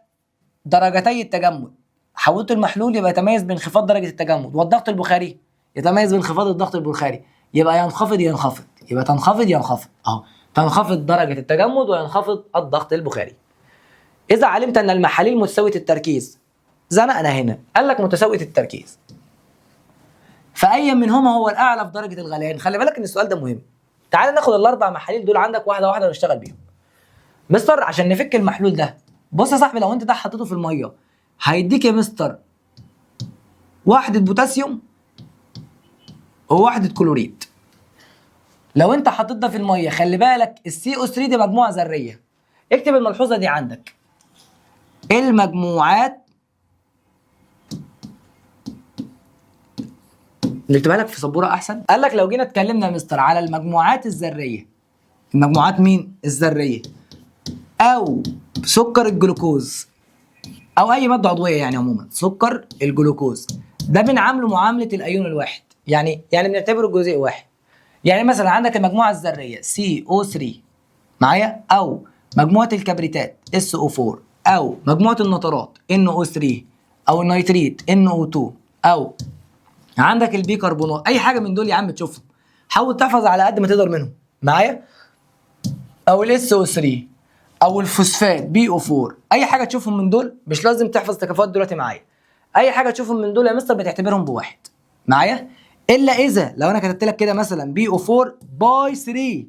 درجتي التجمد، حولت المحلول يبقى يتميز بانخفاض درجه التجمد، والضغط البخاري يتميز بانخفاض الضغط البخاري، يبقى ينخفض يبقى تنخفض تنخفض درجه التجمد وينخفض الضغط البخاري. اذا علمت ان المحاليل متساويه التركيز، زنقنا هنا قال لك متساويه التركيز، فاي منهما هو الاعلى في درجه الغليان؟ خلي بالك ان السؤال ده مهم. تعال ناخد الاربع محاليل دول عندك واحده واحده ونشتغل بيهم. مستر عشان نفك المحلول ده، بص يا صاحبي، لو انت ده حطيته في الميه هيديك يا مستر وحده بوتاسيوم ووحده كلوريد. لو انت حطيت ده في الميه خلي بالك السي او 3 دي مجموعه ذريه. اكتب الملحوظه دي عندك، المجموعات، نكتبها لك في سبوره احسن. قال لك لو جينا اتكلمنا يا مستر على المجموعات الذريه، المجموعات مين؟ الذريه، او سكر الجلوكوز، او اي ماده عضويه يعني عموما سكر الجلوكوز، ده بنعامله معامله الايون الواحد، يعني بنعتبره جزيء واحد. يعني مثلا عندك المجموعه الذريه CO3 معايا، او مجموعه الكبريتات SO4، او مجموعه النترات NO3، او النيتريت NO2، او عندك البيكربونات، اي حاجه من دول يا عم تشوفهم حاول تحفظ على قد ما تقدر منهم معايا، او SO3 او الفوسفات BO4، اي حاجه تشوفهم من دول، مش لازم تحفظ تكافؤات دلوقتي معايا، اي حاجه تشوفهم من دول يا مستر بتعتبرهم بواحد معايا، الا اذا لو انا كتبت لك كده مثلا BO4 باي 3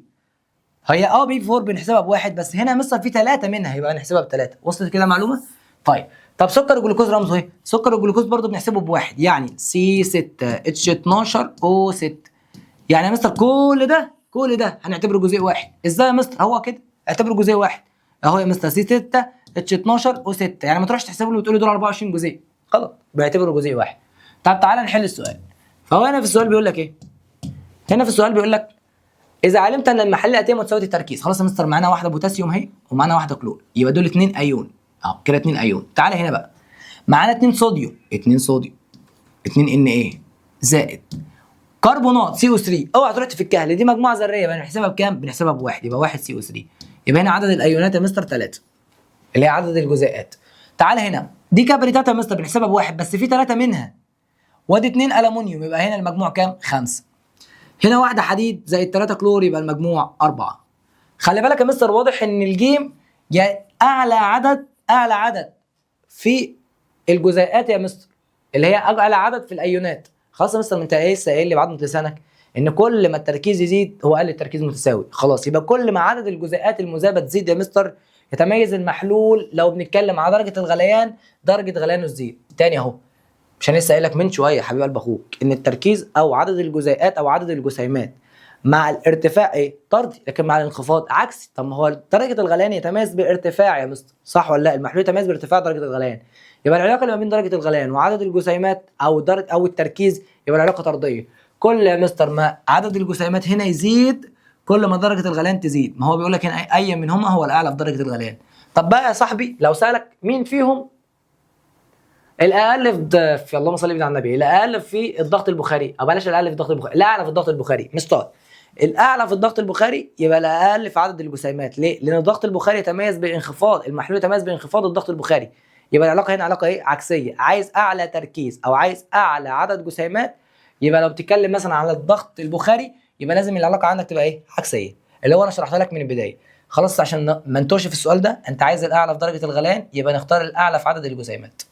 هي بي 4 بنحسبها بواحد، بس هنا مصر في 3 منها يبقى هنحسبها بثلاثه. وصلت كده معلومه؟ طيب طب سكر الجلوكوز رمزه ايه؟ سكر الجلوكوز برضو بنحسبه بواحد، يعني سي 6 اتش 12 او 6. يعني يا مستر كل ده هنعتبره جزيء واحد. ازاي يا مستر؟ هو كده اعتبره جزيء واحد اهو يا مستر، سي 6 اتش 12 او 6. يعني ما تروحش تحسب له وتقول له دول 24 جزيء، غلط، بيعتبره جزيء واحد. طب تعالى نحل السؤال. فهو هنا في السؤال بيقول لك ايه؟ هنا في السؤال بيقول لك اذا علمت ان المحلول الاتيه متساويه التركيز. خلاص يا مستر، معانا واحده بوتاسيوم اهي ومعانا واحده كلور، يبقى دول 2 ايون اهو كده، 2 ايون. تعالى هنا بقى، معانا 2 صوديوم 2 ان ايه زائد كربونات سي او 3. اوعى تروح تفكها لي، دي مجموعه ذريه بقى بنحسبها بكام؟ بنحسبها بواحد، يبقى 1 سي او 3. يبقى هنا عدد الايونات يا مستر 3 اللي هي عدد الجزيئات. تعالى هنا دي كبريتات يا مستر بنحسبها بواحد بس في 3 منها، وادي 2 الومنيوم، يبقى هنا المجموع كام؟ 5. هنا واحده حديد زائد 3 كلور، يبقى المجموع 4. خلي بالك يا مستر، واضح ان الجيم يا اعلى عدد في الجزيئات يا مستر، اللي هي اعلى عدد في الايونات. خلاص يا مستر، انت ايه لسه قايل لي بعضمه لسانك ان كل ما التركيز يزيد هو قال التركيز متساوي. خلاص يبقى كل ما عدد الجزيئات المذابه تزيد يا مستر يتميز المحلول. لو بنتكلم على درجه الغليان، درجه غليانه تزيد. تاني اهو، مش انا لسه قايل لك من شويه يا حبيب قلب اخوك ان التركيز او عدد الجزيئات او عدد الجسيمات مع الارتفاع ايه؟ طردي، لكن مع الانخفاض عكسي. طب ما هو درجه الغليان يتميز بارتفاع يا مستر، صح ولا لا؟ المحلول يتميز بارتفاع درجه الغليان. يبقى العلاقه اللي ما بين درجه الغليان وعدد الجسيمات او درجه او التركيز يبقى العلاقه طرديه. كل يا مستر ما عدد الجسيمات هنا يزيد كل ما درجه الغليان تزيد. ما هو بيقول لك هنا اي منهما هو الاعلى في درجه الغليان. طب بقى يا صاحبي لو سالك مين فيهم الاقل في اللهم صل على النبي، الاقل في الضغط البخاري، او بلاش الاقل في الضغط البخاري، الاعلى في الضغط البخاري مستر، الاعلى في الضغط البخاري يبقى الاقل في عدد الجسيمات. ليه؟ لان الضغط البخاري يتميز بانخفاض، المحلول يتميز بانخفاض الضغط البخاري. يبقى العلاقه هنا علاقه ايه؟ عكسيه. عايز اعلى تركيز او عايز اعلى عدد جسيمات، يبقى لو بتتكلم مثلا على الضغط البخاري يبقى لازم العلاقه عندك تبقى ايه؟ عكسيه، اللي هو انا شرحتها لك من البدايه. خلاص عشان ما نتوهش في السؤال ده، انت عايز الاعلى في درجه الغليان يبقى نختار الاعلى في عدد الجسيمات.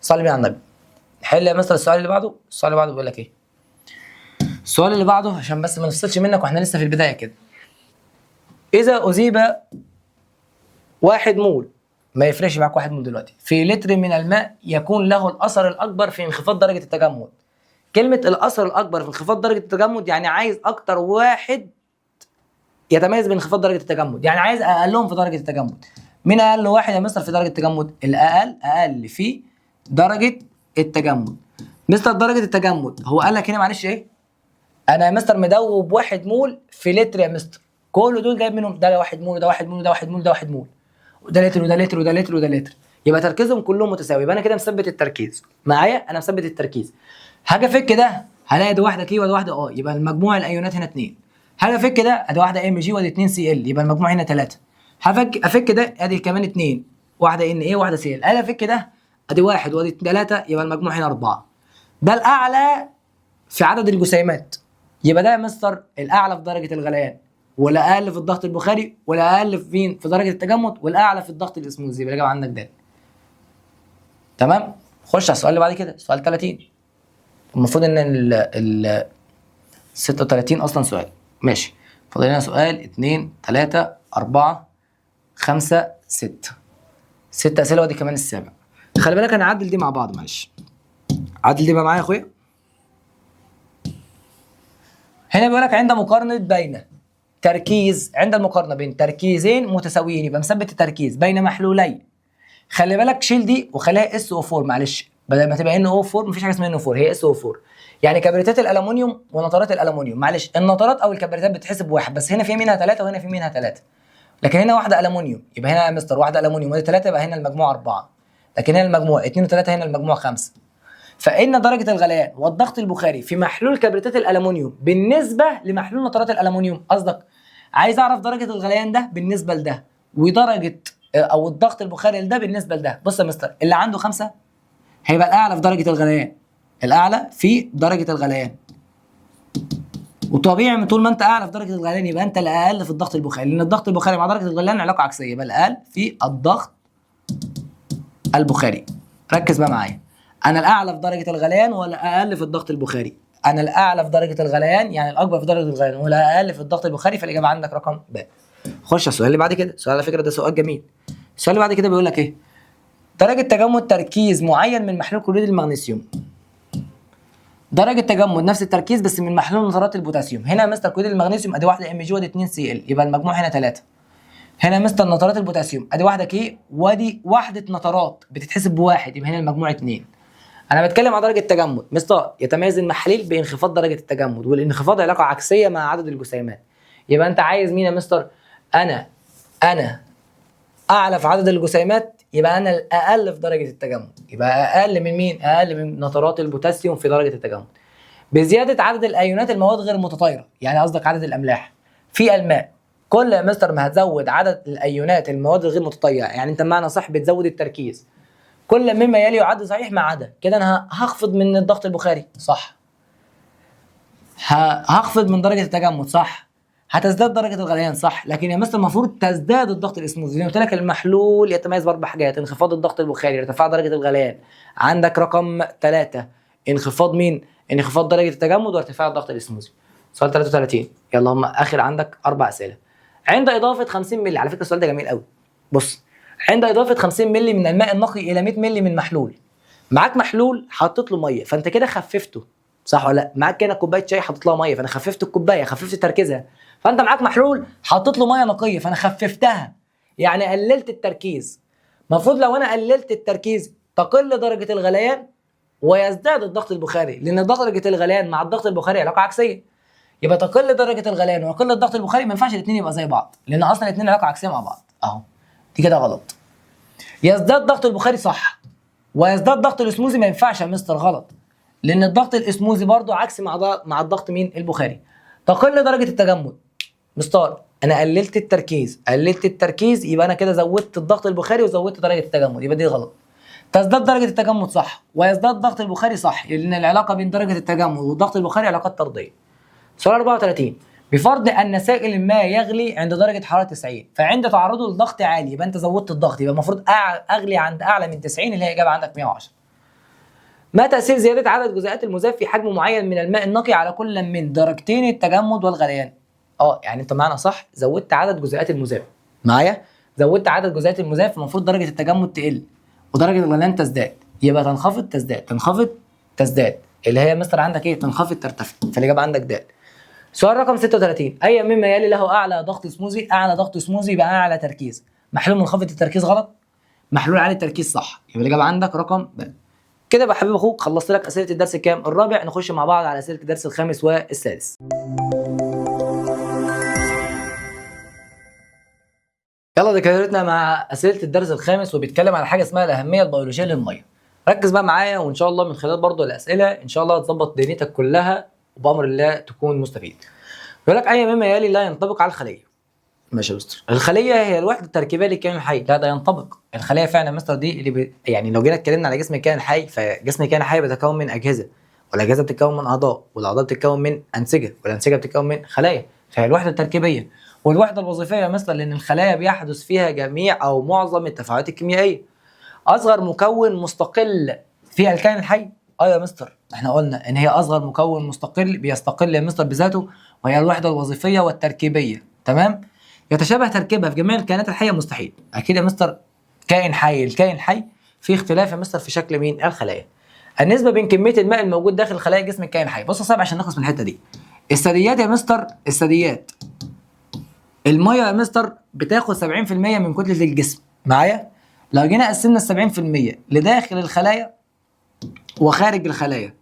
صلي بيه على النبي. نحل يا مستر السؤال اللي بعده. السؤال اللي بعده بيقول لك ايه؟ السؤال اللي بعده عشان بس ما نفصلش منك واحنا لسه في البدايه كده. اذا اذيب 1 مول، ما يفرقش معاك 1 مول دلوقتي، في لتر من الماء يكون له الاثر الاكبر في انخفاض درجه التجمد. كلمه الاثر الاكبر في انخفاض درجه التجمد يعني عايز اكتر واحد يتميز بانخفاض درجه التجمد، يعني عايز اقلهم في درجه التجمد. مين اقل واحد يا مستر في درجه التجمد؟ اقل في درجه التجمد. مستر درجه التجمد هو قال لك هنا معلش ايه؟ انا يا مستر مدوب 1 مول في لتر يا مستر، كل دول جايب منهم ده 1 مول وده 1 مول وده 1 مول وده 1 مول، وده لتر وده لتر وده لتر وده لتر، يبقى تركيزهم كلهم متساوي. يبقى انا كده مثبت التركيز معايا، انا مثبت التركيز. هاجي افك ده هلاقي ده واحده كي وده واحده يبقى المجموع الايونات هنا 2. هاجي افك ده ادي واحده ام جي وادي 2 سي ال، يبقى المجموع هنا 3. افك ده ادي كمان 2، واحده ان ايه واحده سي ال. اجي افك ده ادي 1 وادي 3، يبقى المجموع هنا 4. ده الاعلى في عدد الجسيمات، يبقى ده يا مستر الاعلى في درجه الغليان، والاقل في الضغط البخاري، والاقل في درجه التجمد، والاعلى في الضغط الاسموزي. يبقى الاجابه عندك ده. تمام؟ خش على السؤال اللي بعد كده، سؤال 30. المفروض ان ال 36 اصلا سؤال. ماشي، فاضل لنا سؤال 2 3 4 5 6. 6 اسئله ودي كمان السابع. خلي بالك انا هعدل دي مع بعض، معلش عدل دي بقى معايا يا اخويا. هنا بيقول لك عند مقارنه بين عند المقارنه بين تركيزين متساويين، يبقى مثبت التركيز بين محلولين. خلي بالك شيل دي وخليها اس او 4، معلش بدل ما تبقى ان او 4 مفيش حاجه اسمها ان او 4، هي اس او 4. يعني كبريتات الالومنيوم ونترات الالومنيوم. معلش النترات او الكبريتات بتحسب بواحد، بس هنا في منها 3 وهنا في منها 3، لكن هنا واحده الومنيوم يبقى هنا يا مستر واحده الومنيوم ودي 3، يبقى هنا المجموع 4، لكن هنا المجموع 2 و3 هنا المجموع 5. فإن درجة الغليان والضغط البخاري في محلول كبريتات الألمنيوم بالنسبة لمحلول نترات الألمنيوم، قصدك عايز أعرف درجة الغليان ده بالنسبة لده، ودرجة أو الضغط البخاري لده بالنسبة لده. بص يا مستر، اللي عنده 5 هيبقى الأعلى في درجة الغليان، الأعلى في درجة الغليان، وطبيعي من طول ما أنت أعلى في درجة الغليان يبقى أنت الأقل في الضغط البخاري، لأن الضغط البخاري مع درجة الغليان علاقة عكسية، يبقى الأقل في الضغط البخاري. ركز بقى معايا، انا الاعلى في درجه الغليان ولا اقل في الضغط البخاري؟ انا الاعلى في درجه الغليان يعني الاكبر في درجه الغليان والاقل في الضغط البخاري، فالاجابه عندك رقم ب. خش على السؤال اللي بعد كده. السؤال على فكره ده سؤال جميل. السؤال اللي بعد كده بيقول لك ايه؟ درجه تجمد تركيز معين من محلول كلوريد المغنيسيوم. درجه تجمد نفس التركيز بس من محلول نترات البوتاسيوم. هنا مستر كلوريد المغنيسيوم ادي واحده ام جي وادي 2 سي ال، يبقى المجموع هنا 3. هنا مستر نترات البوتاسيوم ادي واحده كي وادي وحده نترات بتتحسب بواحد، يبقى هنا المجموع 2. انا بتكلم عن درجه التجمد. مستر يتميز المحاليل بانخفاض درجه التجمد، والانخفاض علاقه عكسيه مع عدد الجسيمات. يبقى انت عايز مين يا مستر؟ انا اعلى في عدد الجسيمات، يبقى انا الاقل في درجه التجمد. يبقى اقل من مين؟ اقل من نترات البوتاسيوم في درجه التجمد. بزياده عدد الايونات المواد غير المتطايره، يعني قصدك عدد الاملاح في الماء. كل يا مستر ما هتزود عدد الايونات المواد الغير متطيره، يعني انت بمعنى صح بتزود التركيز، كل مما يلي يعد صحيح ما عدا كده. انا هخفض من الضغط البخاري صح، هخفض من درجه التجمد صح، هتزداد درجه الغليان صح، لكن يا مستر المفروض تزداد الضغط الاسموزي. زي ما قلت لك المحلول يتميز باربع حاجات: انخفاض الضغط البخاري، ارتفاع درجه الغليان. عندك رقم 3 انخفاض مين؟ انخفاض درجه التجمد وارتفاع الضغط الاسموزي. سؤال 33. يلا هم اخر عندك 4 اسئله. عند اضافه 50 مللي، على فكره السؤال ده جميل قوي. بص، عند اضافه 50 مللي من الماء النقي الى 100 مللي من محلول، معاك محلول حطيت له ميه فانت كده خففته صح ولا لا؟ معاك كده كوبايه شاي حطيت لها ميه فانا خففت الكوبايه، خففت تركيزها. فانت معاك محلول حطيت له ميه نقيه فانا خففتها، يعني قللت التركيز. المفروض لو انا قللت التركيز تقل درجه الغليان ويزداد الضغط البخاري، لان درجه الغليان مع الضغط البخاري علاقه عكسيه. يبقى تقل درجه الغليان ويقل الضغط البخاري، ما ينفعش الاثنين يبقى زي بعض، لان اصلا الاثنين علاقه عكسيه مع بعض اهو. دي كده غلط. يزداد ضغط البخاري صح، ويزداد ضغط الاسموزي ما ينفعش يا مستر غلط، لان الضغط الاسموزي برضو عكسي مع الضغط مين؟ البخاري. تقل درجه التجمد مستر، انا قللت التركيز يبقى انا كده زودت الضغط البخاري وزودت درجه التجمد، يبقى دي غلط. تزداد درجه التجمد صح، ويزداد ضغط البخاري صح، لان العلاقه بين درجه التجمد والضغط البخاري علاقات طرديه. سؤال 34. بفرض ان سائل الماء يغلي عند درجه حراره 90، فعند تعرضه لضغط عالي يبقى انت زودت الضغط، يبقى المفروض اغلي عند اعلى من 90 اللي هي اجابه عندك 110. ما تاثير زياده عدد جزيئات المذاب في حجم معين من الماء النقي على كل من درجتين التجمد والغليان؟ يعني انت معنا صح، زودت عدد جزيئات المذاب معايا، زودت عدد جزيئات المذاب، فالمفروض درجه التجمد تقل ودرجه الغليان تزداد، يبقى تنخفض تزداد تنخفض تزداد، اللي هي مثلا عندك ايه؟ تنخفض ترتفع، فالاجابه عندك د. سؤال رقم 36. اي مما يلي له اعلى ضغط اسموزي؟ اعلى ضغط اسموزي يبقى اعلى تركيز. محلول منخفض التركيز غلط، محلول عالي التركيز صح، يبقى الاجابه عندك رقم ب. كده بقى حبيب اخوك خلصت لك اسئله الدرس الكام؟ الرابع. نخش مع بعض على اسئله الدرس الخامس والسادس. يلا ذكرتنا مع اسئله الدرس الخامس، وبيتكلم على حاجه اسمها الاهميه البيولوجيه للميه. ركز بقى معايا، وان شاء الله من خلال برضو الاسئله ان شاء الله تظبط دنيتك كلها وبامر الله تكون مستفيد. يقول لك اي مما يلي لا ينطبق على الخليه. ماشي يا مستر. الخليه هي الوحده التركيبيه للكائن الحي. لا ده ينطبق. الخليه فعلا يا مستر دي اللي يعني لو جينا اتكلمنا على جسم الكائن الحي، فجسم الكائن الحي بيتكون من اجهزه، والاجهزه بتتكون من اعضاء، والاعضاء بتتكون من انسجه، والانسجه بتتكون من خلايا، فهي الوحده التركيبيه. والوحده الوظيفيه يا مستر لان الخلايا بيحدث فيها جميع او معظم التفاعلات الكيميائيه. اصغر مكون مستقل في الكائن الحي يا مستر احنا قلنا ان هي اصغر مكون مستقل بيستقل يا مستر بذاته، وهي الوحده الوظيفيه والتركيبيه. تمام؟ يتشابه تركيبها في جميع الكائنات الحيه مستحيل. اكيد يا مستر كائن حي، الكائن الحي في اختلاف يا مستر في شكل مين؟ الخلايا. النسبه بين كميه الماء الموجود داخل خلايا جسم الكائن الحي. بص يا صاحبي عشان نخلص من الحته دي. الثدييات يا مستر، الثدييات الميه يا مستر بتاخد 70% من كتله الجسم معايا. لو جينا قسمنا ال 70% لداخل الخلايا وخارج الخلايا،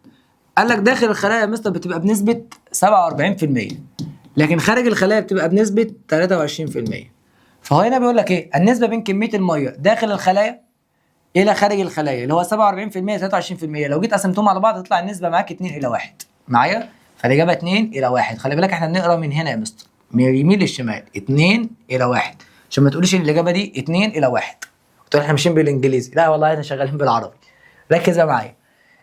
قال لك داخل الخلايا يا مستر بتبقى بنسبه 47%، لكن خارج الخلايا بتبقى بنسبه 23%. فهو هنا بيقول لك ايه؟ النسبه بين كميه الميه داخل الخلايا الى خارج الخلايا اللي هو 47% 23%، لو جيت قسمتهم على بعض تطلع النسبه معاك 2 الى 1 معايا. فالاجابه 2 الى 1. خلي بالك احنا بنقرا من هنا يا مستر من اليمين للشمال 2 الى 1 عشان ما تقوليش ان الاجابه دي 2 الى 1 وتقول احنا ماشيين بالانجليزي. لا والله احنا شغالين بالعربي. ركز بقى معايا.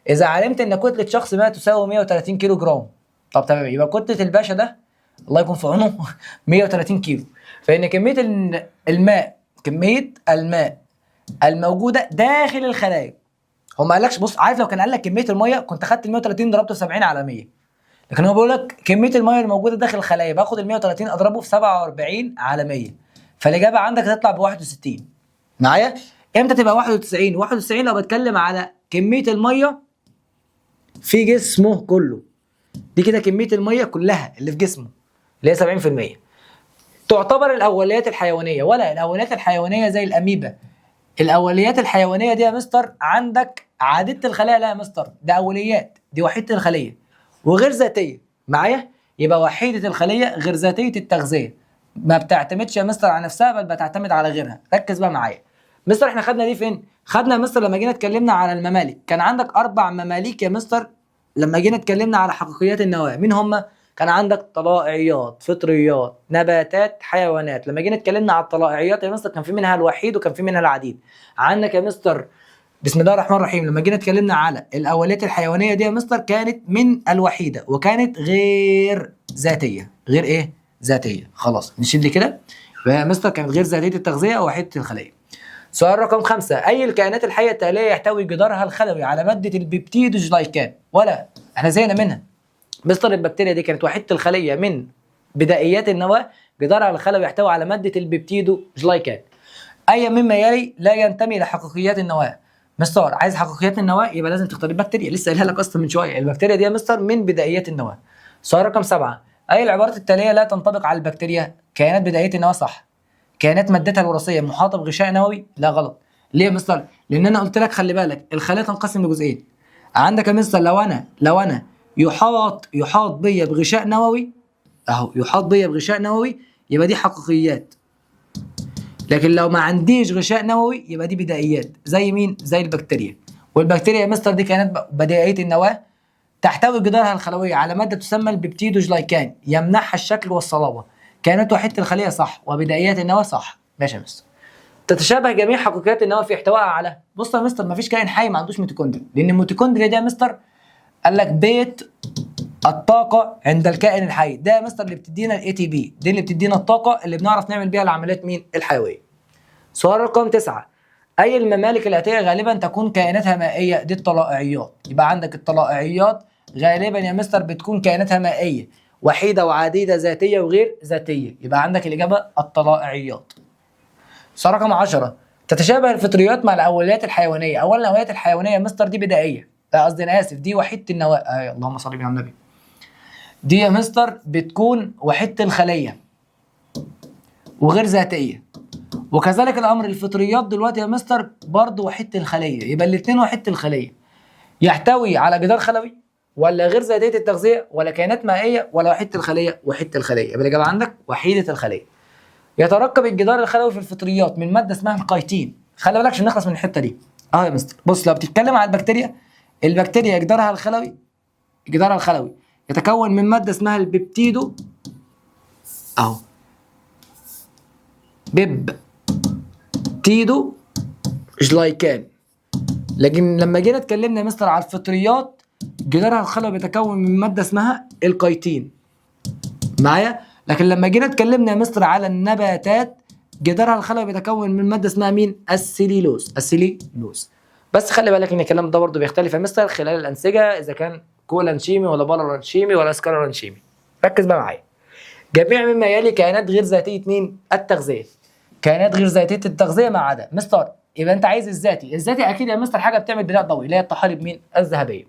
اذا علمت ان كتله شخص ما تساوي 130 كيلو جرام، طب تمام، يبقى كتله الباشا ده الله يكون في عونه 130 كيلو، فان كميه الماء الموجوده داخل الخلايا، هو ما قالكش. بص عارف لو كان قال لك كميه الميه كنت خدت ال 130 ضربته في 70 على 100 لكن هو بيقول لك كميه الميه الموجوده داخل الخلايا، باخد ال 130 اضربه في 47 على 100، فالاجابه عندك هتطلع ب 61. معايا؟ امتى تبقى 91؟ 91 لو بتكلم على كميه الميه في جسمه كله. دي كده كميه الميه كلها اللي في جسمه اللي هي 70%. تعتبر الاوليات الحيوانيه، ولا الاوليات الحيوانيه زي الاميبا. الاوليات الحيوانيه دي يا مستر عندك عديده الخلايا، لا يا مستر ده اوليات، دي وحيده الخليه وغير ذاتيه. معايا؟ يبقى وحيده الخليه غير ذاتيه التغذيه، ما بتعتمدش يا مستر على نفسها بل بتعتمد على غيرها. ركز بقى معايا مستر، احنا خدنا دي فين؟ خدنا يا مستر لما جينا اتكلمنا على الممالك، كان عندك 4 مماليك يا مستر. لما جينا اتكلمنا على حقيقيات النواه، مين هم؟ كان عندك طلائعيات، فطريات، نباتات، حيوانات. لما جينا اتكلمنا على الطلائعيات يا مستر كان في منها الوحيد وكان في منها العديد. عندك يا مستر بسم الله الرحمن الرحيم لما جينا اتكلمنا على الاوليات الحيوانيه دي يا مستر كانت من الوحيده وكانت غير ذاتيه. غير ايه؟ ذاتيه. خلاص نشيل دي كده. يبقى يا مستر كانت غير ذاتيه التغذيه ووحيده الخليه. سؤال رقم 5، اي الكائنات الحيه التاليه يحتوي جدارها الخلوي على ماده البيبتيدوجلايكان؟ ولا احنا زينا منها. مستر البكتيريا دي كانت وحيده الخليه من بدائيات النواه، جدارها الخلوي يحتوي على ماده البيبتيدوجلايكان. اي مما يلي لا ينتمي لحقيقيات النواه؟ مستر عايز حقيقيات النواه يبقى لازم تختار البكتيريا، لسه قايلها لك اصلا من شويه، البكتيريا دي يا مستر من بدائيات النواه. سؤال رقم 7، اي العبارات التاليه لا تنطبق على البكتيريا؟ كائنات بدائيه النواه صح. كائنات مادتها الوراثيه محاطه بغشاء نووي؟ لا غلط. ليه يا مستر؟ لان انا قلت لك خلي بالك الخلايا تنقسم لجزئين. عندك يا مستر لو انا يحاط بيا بغشاء نووي، اهو يحاط بيا بغشاء نووي يبقى دي حقيقيات. لكن لو ما عنديش غشاء نووي يبقى دي بدائيات. زي مين؟ زي البكتيريا. والبكتيريا يا مستر دي كانت بدائيه النواه، تحتوي جدارها الخلوي على ماده تسمى البيبتيدوجلايكان يمنحها الشكل والصلابه. كانت وحيده الخليه صح وبدائيات النواه صح. ماشي يا مستر. تتشابه جميع حقيقيات النواه في احتوائها على، بص يا مستر ما فيش كائن حي ما عندوش ميتوكوندريا، لان الميتوكوندريا ده يا مستر قال لك بيت الطاقه عند الكائن الحي. ده يا مستر اللي بتدينا الاي تي بي، دي اللي بتدينا الطاقه اللي بنعرف نعمل بيها العمليات مين؟ الحيويه. سؤال رقم 9، اي الممالك الاتيه غالبا تكون كائناتها مائيه؟ دي الطلائعيات. يبقى عندك الطلائعيات غالبا يا مستر بتكون كائناتها مائيه، وحيده وعديده، ذاتيه وغير ذاتيه. يبقى عندك الاجابه الطلائعيات. سؤال رقم 10، تتشابه الفطريات مع الاوليات الحيوانيه؟ اولا الاوليات الحيوانيه يا مستر دي بدائيه، لا قصدي انا اسف دي وحيده النواه. اللهم صل على النبي. دي يا مستر بتكون وحيده الخليه وغير ذاتيه. وكذلك الامر الفطريات دلوقتي يا مستر برضه وحيده الخليه. يبقى الاثنين وحيده الخليه. يحتوي على جدار خلوي ولا غير ذاتيه التغذيه ولا كائنات مائيه ولا وحيده الخليه؟ وحيده الخليه. يبقى الاجابه عندك وحيده الخليه. يتركب الجدار الخلوي في الفطريات من ماده اسمها القيتين. خلي بالك عشان نخلص من الحته دي. يا مستر بص، لو بتتكلم عن البكتيريا، البكتيريا جدارها الخلوي يتكون من ماده اسمها البيبتيدو، اهو بيبتيدو جلايكان. لكن لما جينا اتكلمنا يا مستر على الفطريات، جدارها الخلوي بيتكون من ماده اسمها القيتين. معايا؟ لكن لما جينا اتكلمنا يا مستر على النباتات، جدارها الخلوي بيتكون من ماده اسمها مين؟ السليلوز. بس خلي بالك ان الكلام ده برضه بيختلف يا مستر خلال الانسجه، اذا كان كولانشيمي ولا بالرانشيمي ولا سكالرانشيمي. ركز بقى معايا. جميع مما يلي كائنات غير ذاتيه مين؟ التغذيه. كائنات غير ذاتيه التغذيه ما عدا مستر. يبقى انت عايز الذاتي اكيد يا مستر حاجه بتعمل بناء ضوئي، اللي هي الطحالب مين؟ الذهبيه.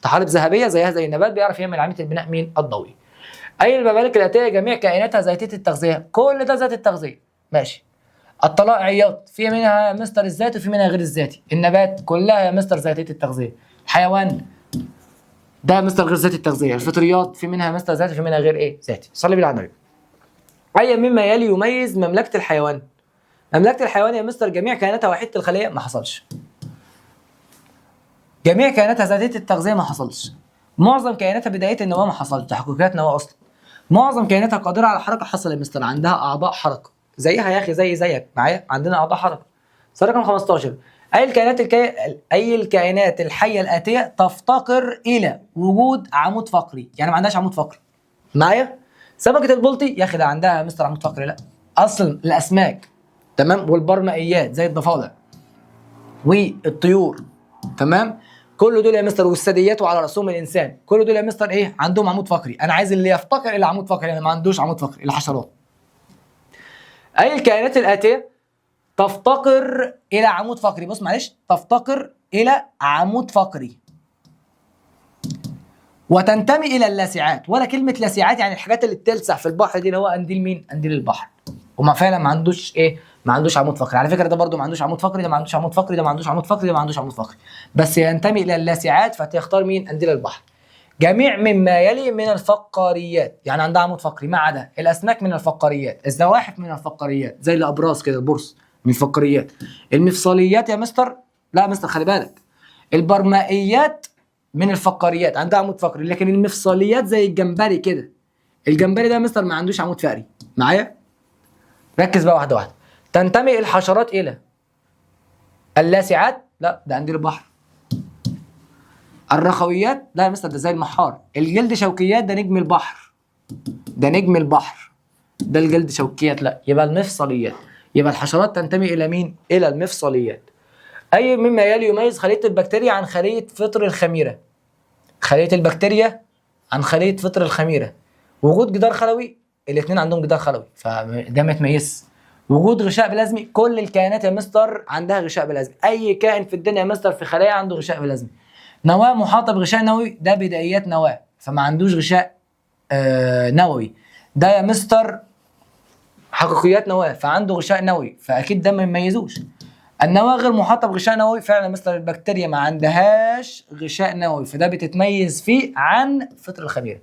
طحالب ذهبيه زيها زي النبات بيعرف يعمل عمليه البناء مين؟ الضوئي. اي الممالك الاتيه جميع كائناتها ذاتيه التغذيه؟ كل ده ذات التغذيه. ماشي. الطلائعيات في منها يا مستر الذاتي وفي منها غير الذاتي. النبات كلها يا مستر ذاتيه التغذيه. الحيوان ده يا مستر غير ذاتي التغذيه. الفطريات في منها يا مستر ذاتي وفي منها غير ايه؟ ذاتي. صلي بالله على النبي. اي مما يلي يميز مملكه الحيوان؟ مملكه الحيوان يا مستر جميع كائناتها وحيده الخليه؟ ما حصلش. جميع كائناتها ذاتيه التغذيه؟ ما حصلش. معظم كائناتها بدايه النواه؟ ما حصلش. تحققات نواه اصلا. معظم كائناتها قادره على الحركه؟ حصل يا مستر. عندها اعضاء حركه زيها يا اخي، زيك معايا، عندنا اعضاء حركه. سؤال رقم 15، اي الكائنات الحيه الاتيه تفتقر الى وجود عمود فقري؟ يعني ما عندهاش عمود فقري. معايا؟ سمكه البلطي يا اخي ده عندها يا مستر عمود فقري. لا اصل الاسماك تمام والبرمائيات زي الضفادع والطيور تمام كل دول يا مستر، والثدييات وعلى راسهم الانسان، كل دول يا مستر ايه؟ عندهم عمود فقري. انا عايز اللي يفتقر الى عمود فقري، يعني ما عندوش عمود فقري، الحشرات. اي الكائنات الاتيه تفتقر الى عمود فقري. بص معلش، تفتقر الى عمود فقري وتنتمي الى اللاسعات. ولا كلمه لاسعات يعني الحاجات اللي بتلسع في البحر دي، اللي هو قنديل مين؟ قنديل البحر. وما فعلا ما عندوش ايه؟ ما عندوش عمود فقري. على فكره ده برده ما عندوش عمود فقري، ده ما عندوش عمود فقري، ده ما عندوش عمود فقري، ده ما عندوش عمود فقري، بس ينتمي الى اللاسعات، فتختار مين؟ قنديل البحر. جميع مما يلي من الفقاريات، يعني عندها عمود فقري، ما عدا الاسماك من الفقاريات، الزواحف من الفقاريات زي الابراس كده، البرص من الفقاريات. المفصليات يا مستر، لا يا مستر خلي بالك، البرمائيات من الفقاريات عندها عمود فقري، لكن المفصليات زي الجمبري كده، الجمبري ده يا مستر ما عندوش عمود فقري. معايا؟ ركز بقى واحده واحده. تنتمي الحشرات الى اللاسعات، لا ده قنديل البحر. الرخويات، لا يا مستر ده زي المحار. الجلد شوكيات، ده نجم البحر، ده نجم البحر، ده الجلد شوكيات، لا يبقى المفصليات. يبقى الحشرات تنتمي الى مين؟ الى المفصليات. اي مما يلي يميز خليه البكتيريا عن خليه فطر الخميره. خليه البكتيريا عن خليه فطر الخميره. وجود جدار خلوي، الاثنين عندهم جدار خلوي، فده ما يتميزش. وجود غشاء بلازمي، كل الكائنات يا مستر عندها غشاء بلازمي. اي كائن في الدنيا يا مستر في خلايا عنده غشاء بلازمي. نواه محاطه بغشاء نووي، ده بدايات نواه، فما عندوش غشاء نووي. ده يا مستر حقيقيات نواه، فعنده غشاء نووي، فاكيد ده ما يميزوش. النواه غير محاطه بغشاء نووي، فعلا مثل البكتيريا ما عندهاش غشاء نووي، فده بتتميز فيه عن فطر الخميره.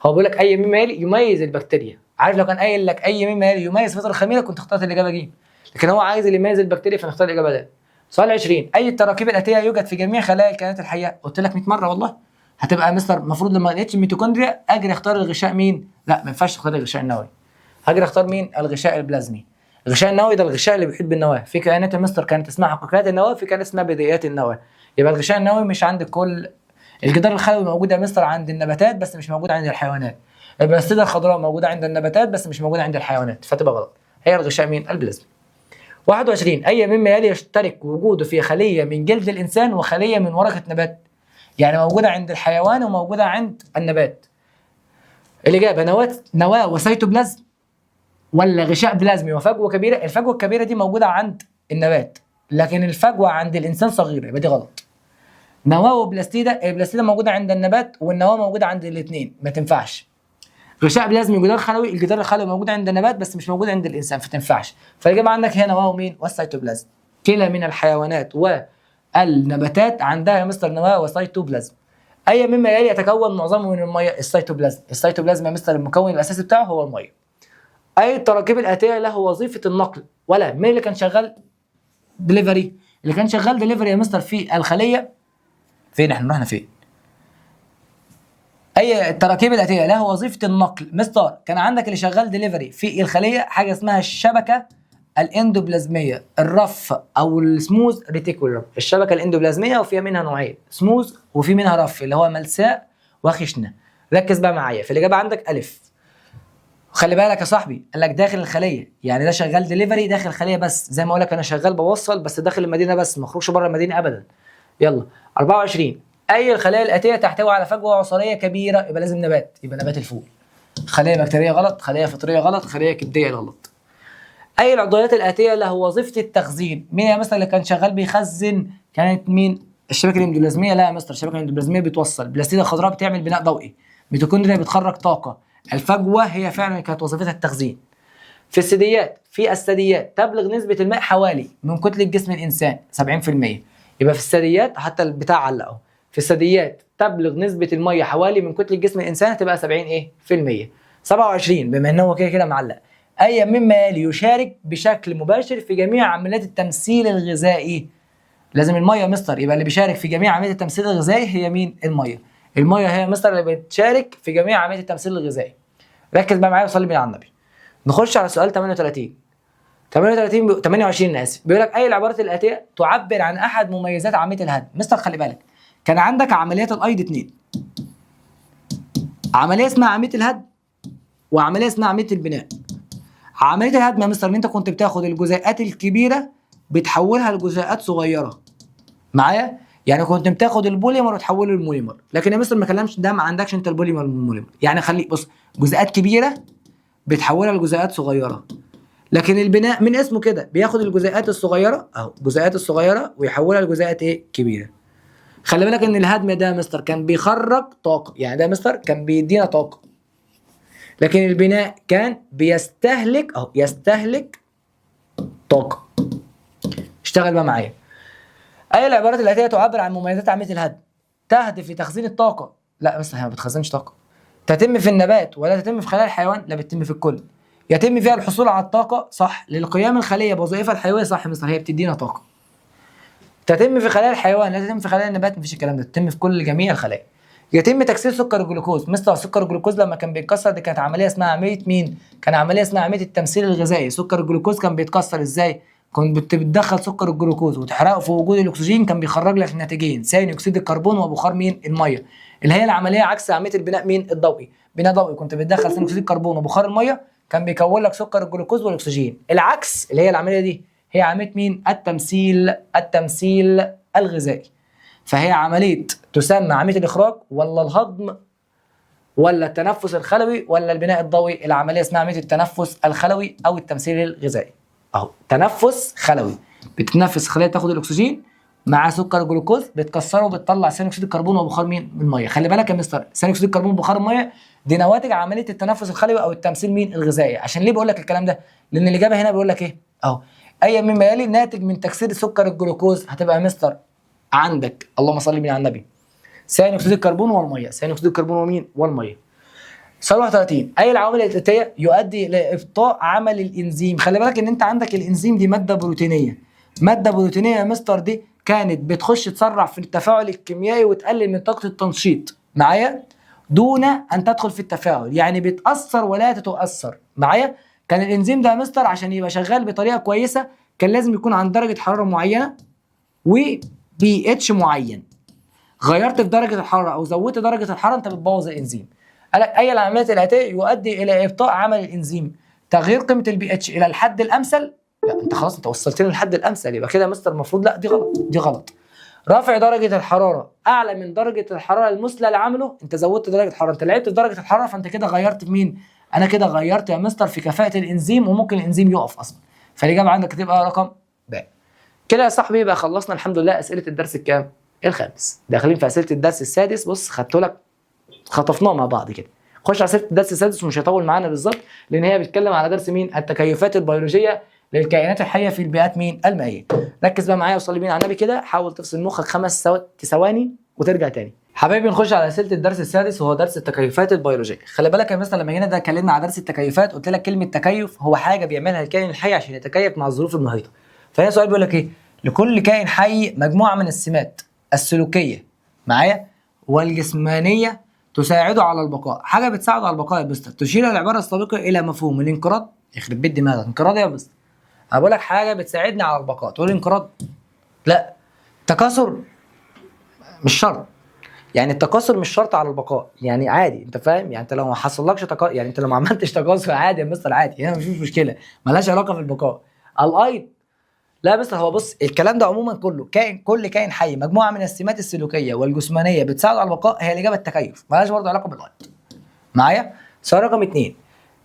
هو بيقول لك اي مما يلي يميز البكتيريا. عارف لو كان قايل لك اي مما يلي يميز فطر الخميره كنت اخترت الاجابه ج، لكن هو عايز اللي يميز البكتيريا فنختار الاجابه د. سؤال 20، اي التراكيب الاتيه يوجد في جميع خلايا الكائنات الحيه؟ قلت لك 100 مره والله. هتبقى مستر المفروض لما لقيتش الميتوكوندريا اجري اختار الغشاء مين؟ لا ما ينفعش تختار الغشاء النووي، هاجري اختار مين؟ الغشاء البلازمي. الغشاء النووي ده الغشاء اللي بيحيط بالنواه. في كائنات يا مستر كانت اسمها حقيقيات النواه، في كائنات اسمها بدايات النواه. يبقى الغشاء النووي مش عند كل. الجدار الخلوي موجود يا مستر عند النباتات بس مش موجود عند الحيوانات. البلاستيده الخضراء موجوده عند النباتات بس مش موجوده عند الحيوانات، فتبقى غلط. هي الغشاء مين؟ البلازمي. 21، اي مما يلي يشترك وجوده في خليه من جلد الانسان وخليه من ورقه نبات؟ يعني موجوده عند الحيوان وموجوده عند النبات. الاجابه نواه وسيتوبلازم، ولا غشاء بلازمي وفجوه كبيره؟ الفجوه الكبيره دي موجوده عند النبات، لكن الفجوه عند الانسان صغيره، يبقى دي غلط. نواه وبلاستيده، البلاستيده موجوده عند النبات والنواه موجوده عند الاثنين، ما تنفعش. غشاء بلازمي وجدار خلوي، الجدار الخلوي موجود عند النبات بس مش موجود عند الانسان، فتنفعش. فالاجابه عندك هي نواه ومين؟ والسيتوبلازم. كلا من الحيوانات والنباتات عندها يا مستر نواه وسيتوبلازم. اي مما يلي يتكون معظمه من الميه؟ السيتوبلازم. السيتوبلازم يا مستر المكون الاساسي بتاعه هو الميه. اي التراكيب الاتيه له وظيفه النقل؟ ولا مين اللي كان شغال دليفري؟ اللي كان شغال دليفري يا مستر في الخليه فين؟ احنا رحنا فين؟ اي التراكيب الاتيه له وظيفه النقل. مستر كان عندك اللي شغال دليفري في الخليه حاجه اسمها الشبكه الاندوبلازميه، الرف او السموث ريتيكولم. الشبكه الاندوبلازميه وفيها منها نوعين، سموث وفي منها رف اللي هو ملساء وخشنه. ركز بقى معايا في الاجابه، عندك الف. خلي بالك يا صاحبي، قال لك داخل الخليه، يعني ده شغال دليفري داخل الخليه بس، زي ما اقول لك انا شغال بوصل بس داخل المدينه بس، ما اخرجش بره المدينه ابدا. يلا 24، اي الخلايا الاتيه تحتوي على فجوه عصاريه كبيره؟ يبقى لازم نبات، يبقى نبات الفول. خليه بكتيريه غلط، خليه فطريه غلط، خليه كبديه غلط. اي العضويات الاتيه له وظيفه التخزين؟ مين يا مستر اللي كان شغال بيخزن؟ كانت مين؟ الشبكه الاندوبلازميه. لا يا مستر الشبكه الاندوبلازميه بتوصل، البلاستيده الخضراء بتعمل بناء ضوئي، ميتوكوندريا بتخرج طاقه، الفجوه هي فعلا كانت وظيفتها التخزين. في الثدييات تبلغ نسبه الماء حوالي من كتله جسم الانسان 70%. يبقى في الثدييات حتى البتاع علقه، في الثدييات تبلغ نسبه الميه حوالي من كتله جسم الانسان، هتبقى 70 ايه في المية. 27، بما ان هو كده معلق، اي مما يلي يشارك بشكل مباشر في جميع عمليات التمثيل الغذائي؟ لازم الميه يا مستر، يبقى اللي بيشارك في جميع عمليات التمثيل الغذائي هي مين؟ الميه. الميه هي مستر اللي بتشارك في جميع عمليات التمثيل الغذائي. ركز بقى معايا وصلي بينا على النبي. نخش على سؤال 28 اسف. بيقول لك اي العبارات الاتيه تعبر عن احد مميزات عمليه الهدم؟ مستر خلي بالك، كان عندك عمليات الايض 2، عمليه اسمها عمليه الهدم وعمليه اسمها عمليه البناء. عمليه الهدم يا مستر ان انت كنت بتاخد الجزيئات الكبيره بتحولها لجزيئات صغيره. معايا؟ يعني كنت بتاخد البوليمر وتحوله للمونيمر، لكن يا مستر ما كلمش ده، ما عندكش انت البوليمر والمونيمر. يعني خليك بص، جزيئات كبيره بتحولها لجزيئات صغيره، لكن البناء من اسمه كده بياخد الجزيئات الصغيره اهو، الجزيئات الصغيره ويحولها لجزيئات ايه كبيره. خلي بالك ان الهدم ده يا مستر كان بيخرج طاقه، يعني ده يا مستر كان بيدينا طاقه، لكن البناء كان بيستهلك اهو، يستهلك طاقه. اشتغل بقى معايا. اي العبارات الاتيه تعبر عن مميزات عمليه الهدم؟ تهدف لتخزين الطاقه، لا بس هي ما بتخزنش طاقه. تتم في النبات ولا تتم في خلايا الحيوان؟ لا بتتم في الكل. يتم فيها الحصول على الطاقه، صح، للقيام الخليه بوظائفها الحيويه، صح يا مستر، هي بتدينا طاقه. تتم في خلايا الحيوان لا تتم في خلايا النبات، مفيش الكلام ده، تتم في كل جميع الخلايا. يتم تكسير سكر الجلوكوز، مستر سكر الجلوكوز لما كان بيتكسر دي كانت عمليه اسمها عمليه مين؟ كان عمليه اسمها عمليه التمثيل الغذائي. سكر الجلوكوز كان بيتكسر ازاي؟ كنت بتدخل سكر الجلوكوز وتحرقه في وجود الاكسجين، كان بيخرج لك ناتجين ثاني اكسيد الكربون وبخار مين؟ الميه، اللي هي العمليه عكس عمليه البناء مين؟ الضوئي. بناء ضوئي كنت بتدخل ثاني اكسيد الكربون وبخار الميه، كان بيكون لك سكر الجلوكوز والاكسجين. العكس اللي هي العمليه دي هي عمليه مين؟ التمثيل الغذائي. فهي عمليه تسمى عمليه الاخراج ولا الهضم ولا التنفس الخلوي ولا البناء الضوئي؟ العمليه اسمها عمليه التنفس الخلوي او التمثيل الغذائي. اهو تنفس خلوي، بتتنفس خليه تاخد الاكسجين مع سكر الجلوكوز، بتكسره وبتطلع ثاني اكسيد الكربون وبخار مين؟ الميه. خلي بالك يا مستر، ثاني اكسيد الكربون وبخار الميه دي نواتج عمليه التنفس الخلوي او التمثيل مين؟ الغذائي. عشان ليه بقول لك الكلام ده؟ لان الاجابه هنا بيقول لك ايه؟ اهو اي مما يلي ناتج من تكسير سكر الجلوكوز، هتبقى يا مستر عندك اللهم صل على النبي ثاني اكسيد الكربون والميه، ثاني اكسيد الكربون ومين؟ والميه. سؤال 31، اي العوامل الاتيه يؤدي الى ابطاء عمل الانزيم؟ خلي بالك ان انت عندك الانزيم دي ماده بروتينيه. ماده بروتينيه يا مستر دي كانت بتخش تسرع في التفاعل الكيميائي وتقلل من طاقه التنشيط معايا دون ان تدخل في التفاعل، يعني بتاثر ولا تتاثر معايا. كان الانزيم ده يا مستر عشان يبقى شغال بطريقه كويسه كان لازم يكون عند درجه حراره معينه وبي اتش معين. غيرت في درجه الحراره او زودت درجه الحراره انت بتبوظ الانزيم. قال لك اي العمليات الاتيه يؤدي الى ابطاء عمل الانزيم؟ تغيير قيمه البي اتش الى الحد الامثل، لا انت خلاص انت وصلتني للحد الامثل، يبقى كده يا مستر المفروض لا دي غلط، دي غلط. رفع درجه الحراره اعلى من درجه الحراره المثلى لعمله، انت زودت درجه الحراره، انت لعبت في درجه الحراره، فانت كده غيرت في مين؟ انا كده غيرت يا مستر في كفاءه الانزيم وممكن الانزيم يقف اصلا. فالاجابه عندك هتبقى رقم ب. كده يا صاحبي يبقى خلصنا الحمد لله اسئله الدرس الكام؟ الخامس. داخلين في اسئله الدرس السادس، بص خدته لك خطفناه مع بعض كده. خش على اسئله الدرس السادس ومش هيطول معانا بالظبط لان هي بتتكلم على درس مين؟ التكيفات البيولوجيه للكائنات الحيه في البيئات مين؟ المائيه. ركز بقى معايا وصلي بينا على النبي كده، حاول تفصل مخك 5 ثواني وترجع تاني. حبايبي نخش على اسئله الدرس السادس وهو درس التكيفات البيولوجيه. خلي بالك يا مستر لما جينا ده اتكلمنا على درس التكيفات قلت لك كلمه تكيف هو حاجه بيعملها الكائن الحي عشان يتكيف مع الظروف المحيطه. فهنا سؤال بيقول لك ايه؟ لكل كائن حي مجموعه من السمات السلوكيه معايا والجسمانيه تساعده على البقاء. حاجه بتساعده على البقاء يا مستر تشير العباره السابقه الى مفهوم الانقراض. يخرب بيت دماغك، انقراض يا مستر؟ انا بقول لك حاجه بتساعدني على البقاء تقول انقراض؟ لا. تكاثر مش شرط، يعني التكاثر مش شرط على البقاء، يعني عادي انت فاهم، يعني انت لو ما حصلكش يعني انت لو ما عملتش تكاثر عادي يا مستر، عادي هنا مفيش مشكله، مالهاش علاقه في البقاء. الايض لا يا مستر، هو بص الكلام ده عموما كله كل كائن حي مجموعه من السمات السلوكيه والجسمانيه بتساعد على البقاء، هي الاجابه التكيف، مالهاش برضه علاقه بالايض معايا. سؤال رقم 2،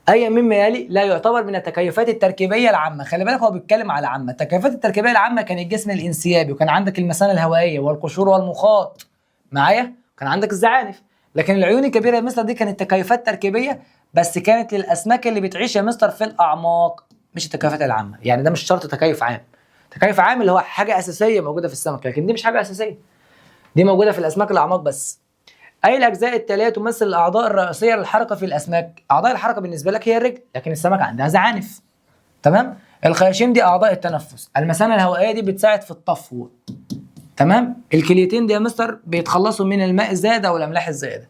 اي مما يلي لا يعتبر من التكيفات التركيبيه العامه؟ خلي بالك هو بيتكلم على عامه. التكيفات التركيبيه العامه كان الجسم الانسيابي وكان عندك المثانه الهوائيه والقشور والمخاط معايا، كان عندك الزعانف. لكن العيون الكبيره يا مستر دي كانت تكيفات تركيبيه بس كانت للاسماك اللي بتعيش يا مستر في الاعماق، مش التكيفات العامه. يعني ده مش شرط تكيف عام. تكيف عام اللي هو حاجه اساسيه موجوده في السمك، لكن دي مش حاجه اساسيه، دي موجوده في الاسماك الاعماق بس. اي الاجزاء التاليه تمثل الاعضاء الرئيسيه للحركه في الاسماك؟ اعضاء الحركه بالنسبه لك هي الرجل، لكن السمك عندها زعانف. تمام. الخياشيم دي اعضاء التنفس. المثانه الهوائيه دي بتساعد في الطفو. تمام. الكليتين دي يا مستر بيتخلصوا من الماء الزائد او الاملاح الزائده.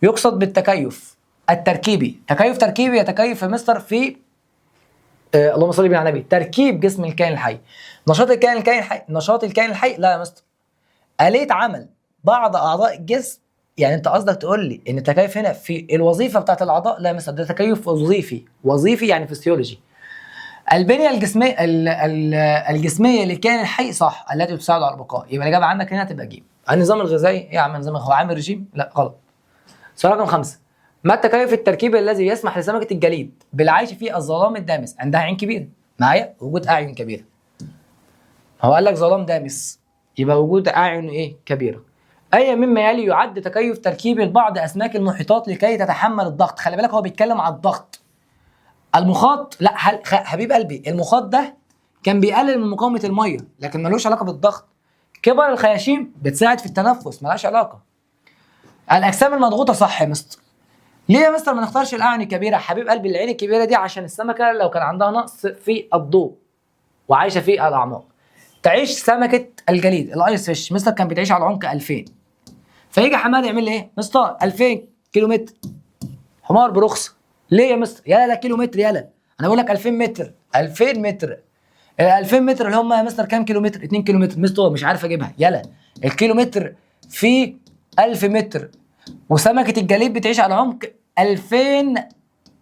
يقصد بالتكيف التركيبي، تكيف تركيبي يتكيف يا مستر في اللهم صل على النبي تركيب جسم الكائن الحي. نشاط الكائن الحي لا يا مستر. آلية عمل بعض اعضاء الجسم، يعني انت قصدك تقول لي ان التكيف هنا في الوظيفه بتاعت الاعضاء؟ لا يا مستر، ده تكيف وظيفي يعني فسيولوجي. البنيه الجسميه الجسميه لكائن الحي صح، التي تساعد على البقاء. يبقى الاجابه عندك هنا هتبقى ج. النظام الغذائي ايه يا عم؟ النظام هو عامل رجيم؟ لا غلط. سؤال رقم 5. ما التكيف التركيبي الذي يسمح لسمكه الجليد بالعيش في الظلام الدامس عندها عين كبيره؟ معايا وجود اعين كبيره. هو قال لك ظلام دامس، يبقى وجود اعين ايه؟ كبيره. اي مما يلي يعد تكيف تركيبي لبعض اسماك المحيطات لكي تتحمل الضغط؟ خلي بالك هو بيتكلم على الضغط. المخاط لا حبيب قلبي، المخاط ده كان بيقلل من مقاومه الميه لكن ملوش علاقه بالضغط. كبر الخياشيم بتساعد في التنفس، ملهاش علاقه. الاجسام المضغوطه صح يا مستر. ليه يا مستر ما نختارش الاعين الكبيره؟ حبيب قلبي العين الكبيره دي عشان السمكه لو كان عندها نقص في الضوء وعايشه في الاعماق. تعيش سمكه الجليد الايس فيش مستر كان بتعيش على عمق 2000. فيجي حماد يعمل لي ايه؟ مستر 2000 كيلو متر حمار برخصه. ليه يا مستر؟ يلا ده كيلو متر، يلا انا بقول لك 2000 متر. 2000 متر، ال 2000 متر اللي هم يا مستر كام كيلو متر؟ 2 كيلو متر. مستر مش عارف اجيبها. يلا الكيلو متر في 1000 متر، وسمكه الجليد بتعيش على عمق 2000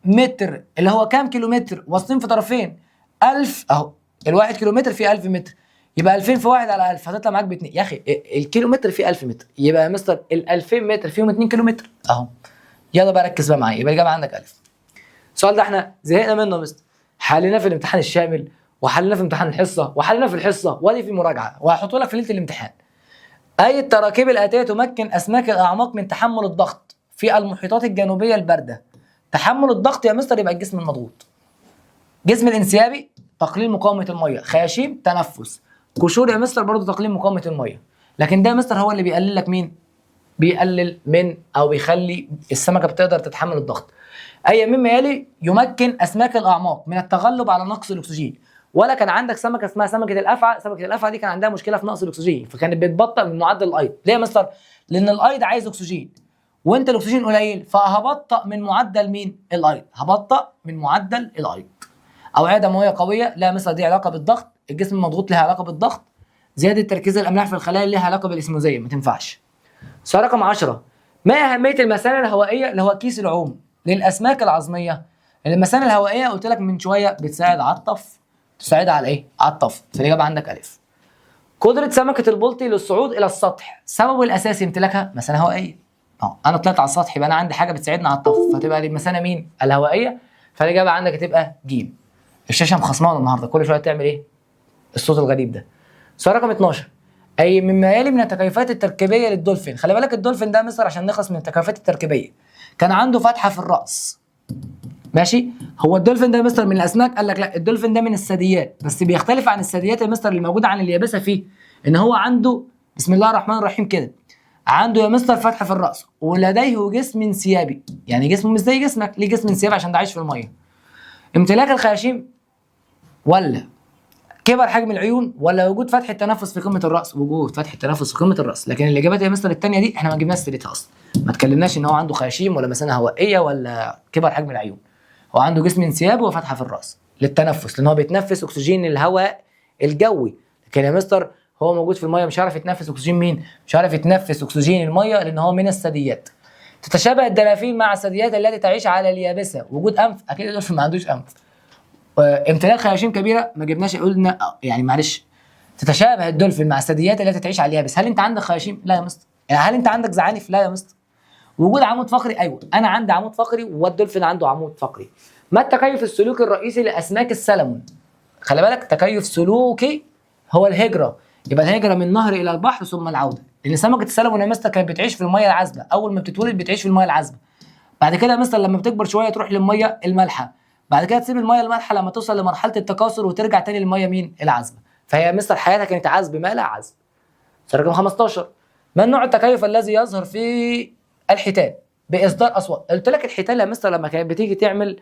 متر اللي هو كام كيلو متر؟ واصلين في طرفين 1000 اهو. الواحد كيلو متر فيه 1000 متر، يبقى 2000 في 1 على 1000 هتطلع معاك ب2. يا اخي الكيلو متر فيه 1000 متر، يبقى يا مستر ال 2000 متر فيهم 2 كيلو متر اهو. يلا بقى ركز بقى معايا، يبقى الاجابه عندك 1000. السؤال ده احنا زهقنا منه يا مستر. حليناه في الامتحان الشامل، وحليناه في امتحان الحصه، وحليناه في الحصه، وادي في مراجعه، وهحطه لك في ليله الامتحان. اي التراكيب الاتيه تمكن اسماك الاعماق من تحمل الضغط في المحيطات الجنوبيه البارده؟ تحمل الضغط يا مستر يبقى الجسم المضغوط. جسم الانسيابي تقليل مقاومه الميه، خياشيم تنفس، قشور يا مستر برضه تقليل مقاومه الميه. لكن ده يا مستر هو اللي بيقلل لك مين؟ بيقلل من او بيخلي السمكه بتقدر تتحمل الضغط. اي مما يلي يمكن اسماك الاعماق من التغلب على نقص الاكسجين؟ ولا كان عندك سمكه اسمها سمكه الافعى؟ سمكه الافعى دي كان عندها مشكله في نقص الاكسجين، فكانت بتبطئ من معدل الايض. ليه يا مستر؟ لان الايض عايز اكسجين وانت الاكسجين قليل، فهبطئ من معدل مين؟ الايض. هبطئ من معدل الايض. اوعيه دمويه قويه؟ لا يا مستر دي علاقه بالضغط. الجسم المضغوط لها علاقه بالضغط. زياده تركيز الاملاح في الخلايا لها علاقه بالاسموزيه، ما تنفعش. سؤال رقم 10. ما اهميه المثانه الهوائيه اللي هو كيس العوم للاسماك العظميه؟ المثانه الهوائيه قلت لك من شويه بتساعد على الطف. تساعد على ايه؟ على الطف. فالاجابه عندك الف. قدره سمكه البلطي للصعود الى السطح، سببه الاساسي امتلاكها مثانه هوائيه. انا طلعت على السطح يبقى انا عندي حاجه بتساعدني على الطف، فتبقى دي المثانه مين؟ الهوائيه. فالاجابه عندك هتبقى ج. الشاشه مخصمانه النهارده كل شويه تعمل ايه؟ الصوت الغريب ده. سؤال رقم 12. اي مما يلي من التكيفات التركيبيه للدولفين؟ خلي بالك الدولفين ده مصر عشان نخلص من التكيفات التركيبيه كان عنده فتحه في الراس. ماشي؟ هو الدولفين ده مستر من الاسماك؟ قال لك لا، الدولفين ده من الثدييات، بس بيختلف عن الثدييات يا مستر اللي موجوده عن اليابسه فيه ان هو عنده بسم الله الرحمن الرحيم كده، عنده يا مستر فتحه في الراس ولديه جسم انسيابي، يعني جسمه مش زي جسمك، ليه جسم انسيابي عشان ده عايش في الميه. امتلاك الخياشيم ولا كبر حجم العيون ولا وجود فتحه تنفس في قمه الراس؟ وجود فتحه تنفس في قمه الراس. لكن الاجابات يا مستر الثانيه دي احنا ما جبناش سيرتها اصلا، ما اتكلمناش ان هو عنده خياشيم ولا مثانه هوائيه ولا كبر حجم العيون. هو عنده جسم انسيابي وفتحه في الراس للتنفس لان هو بيتنفس اكسجين الهواء الجوي. لكن يا مستر هو موجود في الميه مش عارف يتنفس اكسجين مين؟ مش عارف يتنفس اكسجين الميه لان هو من الثدييات. تتشابه الدلافين مع الثدييات التي تعيش على اليابسه. وجود انف، اكيد الدولفين ما عندوش انف. امتلاك خياشيم كبيره ما جبناش، قلنا يعني معلش. تتشابه الدولفين مع الثدييات التي تعيش على اليابس. هل انت عندك خياشيم؟ لا يا مستر. يعني هل انت عندك زعانف؟ لا يا مستر. وجود عمود فقري؟ ايوه انا عندي عمود فقري والدولفين عنده عمود فقري. ما التكيف السلوكي الرئيسي لاسماك السلمون؟ خلي بالك تكيف سلوكي هو الهجره، يبقى الهجره من النهر الى البحر ثم العوده. لان سمكه السلمون يا مستر كانت بتعيش في الميه العذبه، اول ما بتتولد بتعيش في الميه العذبه. بعد كده يا مستر لما بتكبر شويه تروح للميه المالحه، بعد كده تسيب الميه المالحه لما توصل لمرحله التكاثر وترجع تاني للميه مين؟ العذبه. فهي يا مستر حياتها كانت عذب مالح عذب. رقم 15. ما نوع التكيف الذي يظهر في الحيتان باصدار اصوات؟ قلت لك الحيتان يا مستر لما كانت بتيجي تعمل